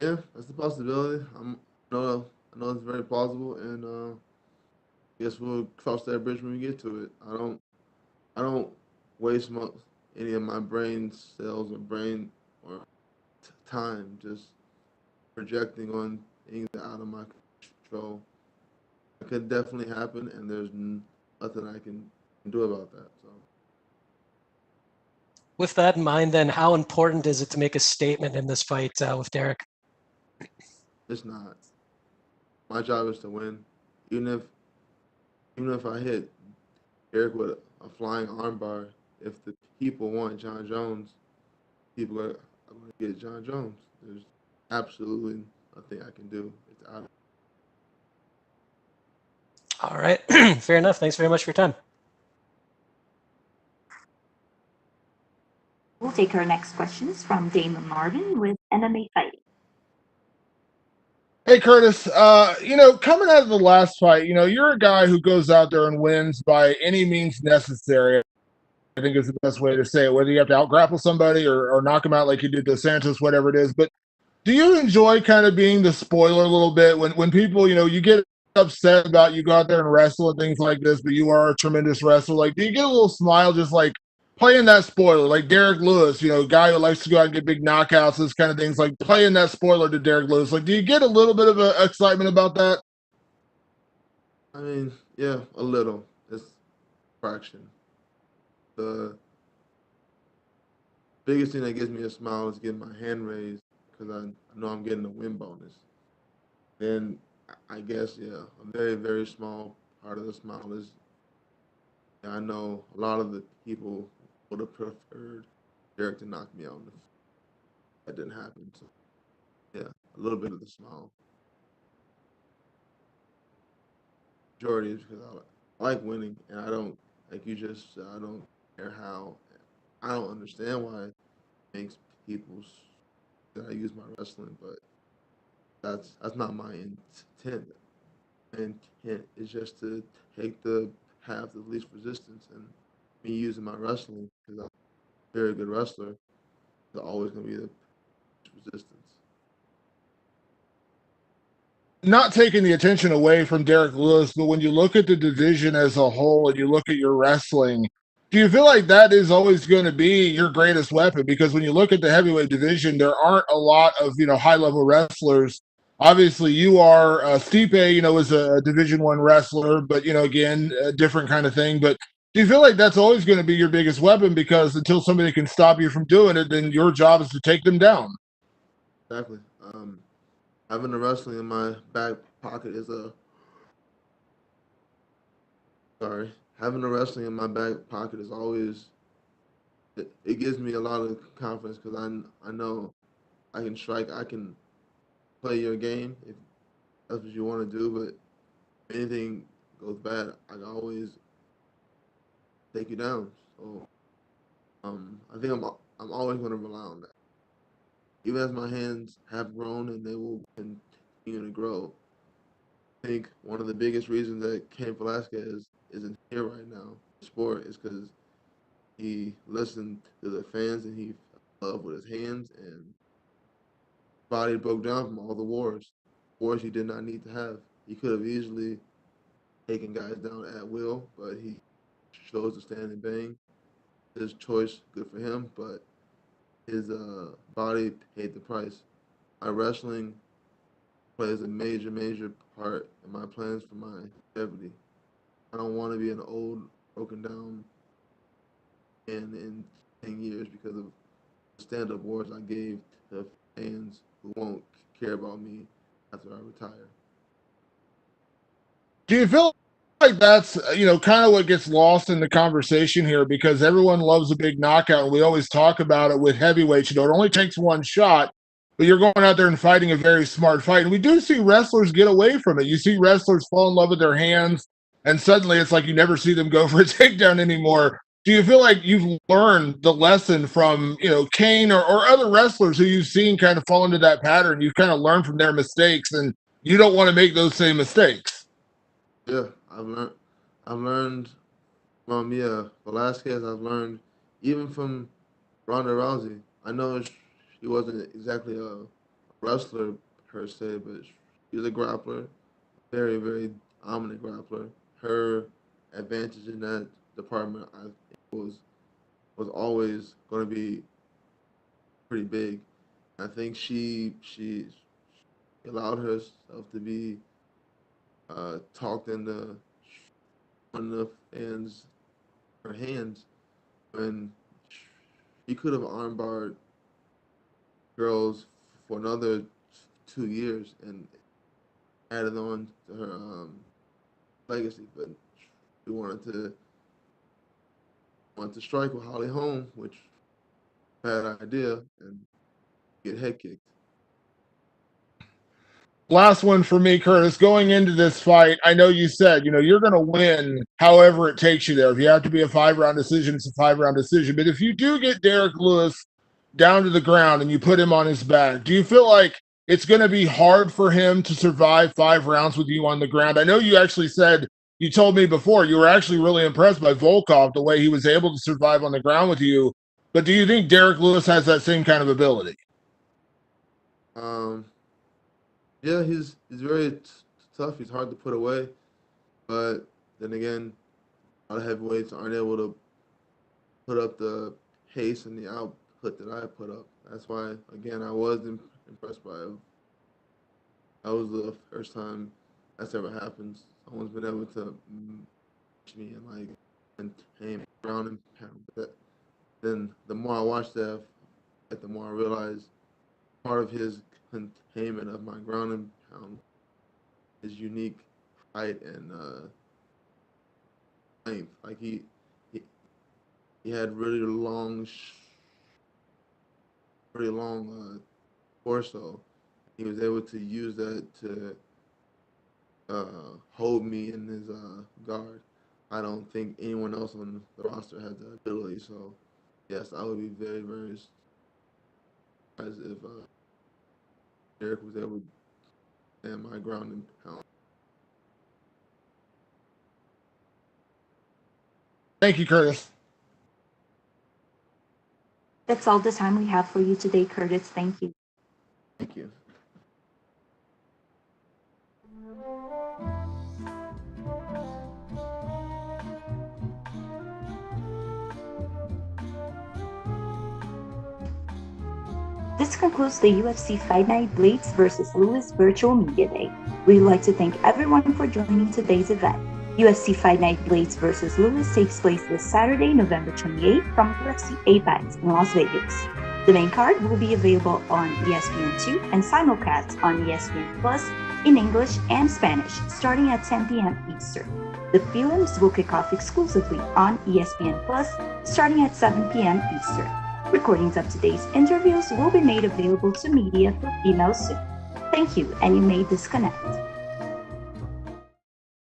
Yeah, that's a possibility. I know it's very plausible, and guess we'll cross that bridge when we get to it. I don't waste any of my brain cells or brain or time just projecting on things that are out of my control. It could definitely happen, and there's nothing I can do about that. So,
With that in mind, then, how important is it to make a statement in this fight with Derrick?
it's not. My job is to win. Even if I hit Derrick with a flying armbar, if the people want John Jones, people are going to get John Jones. There's absolutely nothing I can do. It's out.
All right. Fair enough. Thanks very much for your time.
We'll take our next questions from Damon Martin with MMA Fighting.
Hey Curtis, coming out of the last fight, you're a guy who goes out there and wins by any means necessary. I think is the best way to say it, whether you have to outgrapple somebody or knock him out like you did to Santos, whatever it is. But do you enjoy kind of being the spoiler a little bit when people, you get upset about you go out there and wrestle and things like this, but you are a tremendous wrestler? Like, do you get a little smile just like playing that spoiler, like Derrick Lewis, guy who likes to go out and get big knockouts, those kind of things, like playing that spoiler to Derrick Lewis? Like, do you get a little bit of excitement about that?
I mean, yeah, a little. It's a fraction. The biggest thing that gives me a smile is getting my hand raised because I know I'm getting a win bonus. Then I guess, yeah, a very, very small part of the smile is I know a lot of the people would have preferred Derrick to knock me out. That didn't happen. So, yeah, a little bit of the smile. Majority is because I like winning, and I don't, like you just said, I don't care how. I don't understand why it makes people that I use my wrestling, but that's not my intent. My intent is just to take the path of least resistance, and me using my wrestling because I'm a very good wrestler is always going to be the resistance.
Not taking the attention away from Derrick Lewis, but when you look at the division as a whole and you look at your wrestling, do you feel like that is always going to be your greatest weapon? Because when you look at the heavyweight division, there aren't a lot of high level wrestlers. Obviously, you are Stipe. Is a Division I wrestler, but again, a different kind of thing. But do you feel like that's always going to be your biggest weapon? Because until somebody can stop you from doing it, then your job is to take them down.
Exactly. Having the wrestling in my back pocket is having the wrestling in my back pocket is always it gives me a lot of confidence because I know I can strike, I can play your game if that's what you want to do, but if anything goes bad, I can always take you down. So I think I'm always going to rely on that.
even as my hands have grown and they will continue to grow. I think one of the biggest reasons that Cain Velasquez isn't here right now in the sport is because he listened to the fans and he fell in love with his hands, and his body broke down from all the wars he did not need to have. He could have easily taken guys down at will, but he chose to stand and bang. His choice, good for him, but his body paid the price. My wrestling plays a major part in my plans for my longevity. I don't want to be an old, broken down man in 10 years because of the stand-up wars I gave to fans who won't care about me after I retire.
Do you feel like that's kind of what gets lost in the conversation here, because everyone loves a big knockout and we always talk about it with heavyweights? It only takes one shot, but you're going out there and fighting a very smart fight. And we do see wrestlers get away from it. You see wrestlers fall in love with their hands, and suddenly it's like you never see them go for a takedown anymore. Do you feel like you've learned the lesson from, Cain or other wrestlers who you've seen kind of fall into that pattern? You've kind of learned from their mistakes and you don't want to make those same mistakes?
Yeah, I've learned from Velasquez. I've learned even from Ronda Rousey. I know she wasn't exactly a wrestler per se, but she's a grappler, very, very dominant grappler. Her advantage in that department, I think, was always going to be pretty big. I think she allowed herself to be talked into one of the fans her hands when she could have armbarred girls for another 2 years and added on to her legacy, but she wanted to strike with Holly Holm, which bad idea, and get head kicked.
Last one for me, Curtis. Going into this fight, I know you said, you're going to win however it takes you there. If you have to be a 5-round decision, it's a 5-round decision. But if you do get Derrick Lewis down to the ground and you put him on his back, do you feel like it's going to be hard for him to survive 5 rounds with you on the ground? I know you actually said, you told me before, you were actually really impressed by Volkov, the way he was able to survive on the ground with you. But do you think Derrick Lewis has that same kind of ability?
Yeah, he's very tough. He's hard to put away. But then again, a lot of heavyweights aren't able to put up the pace and the output that I put up. That's why, again, I was impressed by him. That was the first time that's ever happened. Someone's been able to match me and tame ground and pound. But then the more I watched that, the more I realized part of his containment of my ground and pound, his unique height and length. Like he had really long torso. He was able to use that to hold me in his guard. I don't think anyone else on the roster has that ability. So yes, I would be very, very surprised if Derrick was able to stand my ground and pound.
Thank you, Curtis.
That's all the time we have for you today, Curtis. Thank you.
Thank you.
This concludes the UFC Fight Night Blaydes vs. Lewis Virtual Media Day. We'd like to thank everyone for joining today's event. UFC Fight Night Blaydes vs. Lewis takes place this Saturday, November 28th from UFC Apex in Las Vegas. The main card will be available on ESPN2 and simulcast on ESPN Plus in English and Spanish starting at 10 p.m. Eastern. The prelims will kick off exclusively on ESPN Plus starting at 7 p.m. Eastern. Recordings of today's interviews will be made available to media for females soon. Thank you, and you may disconnect.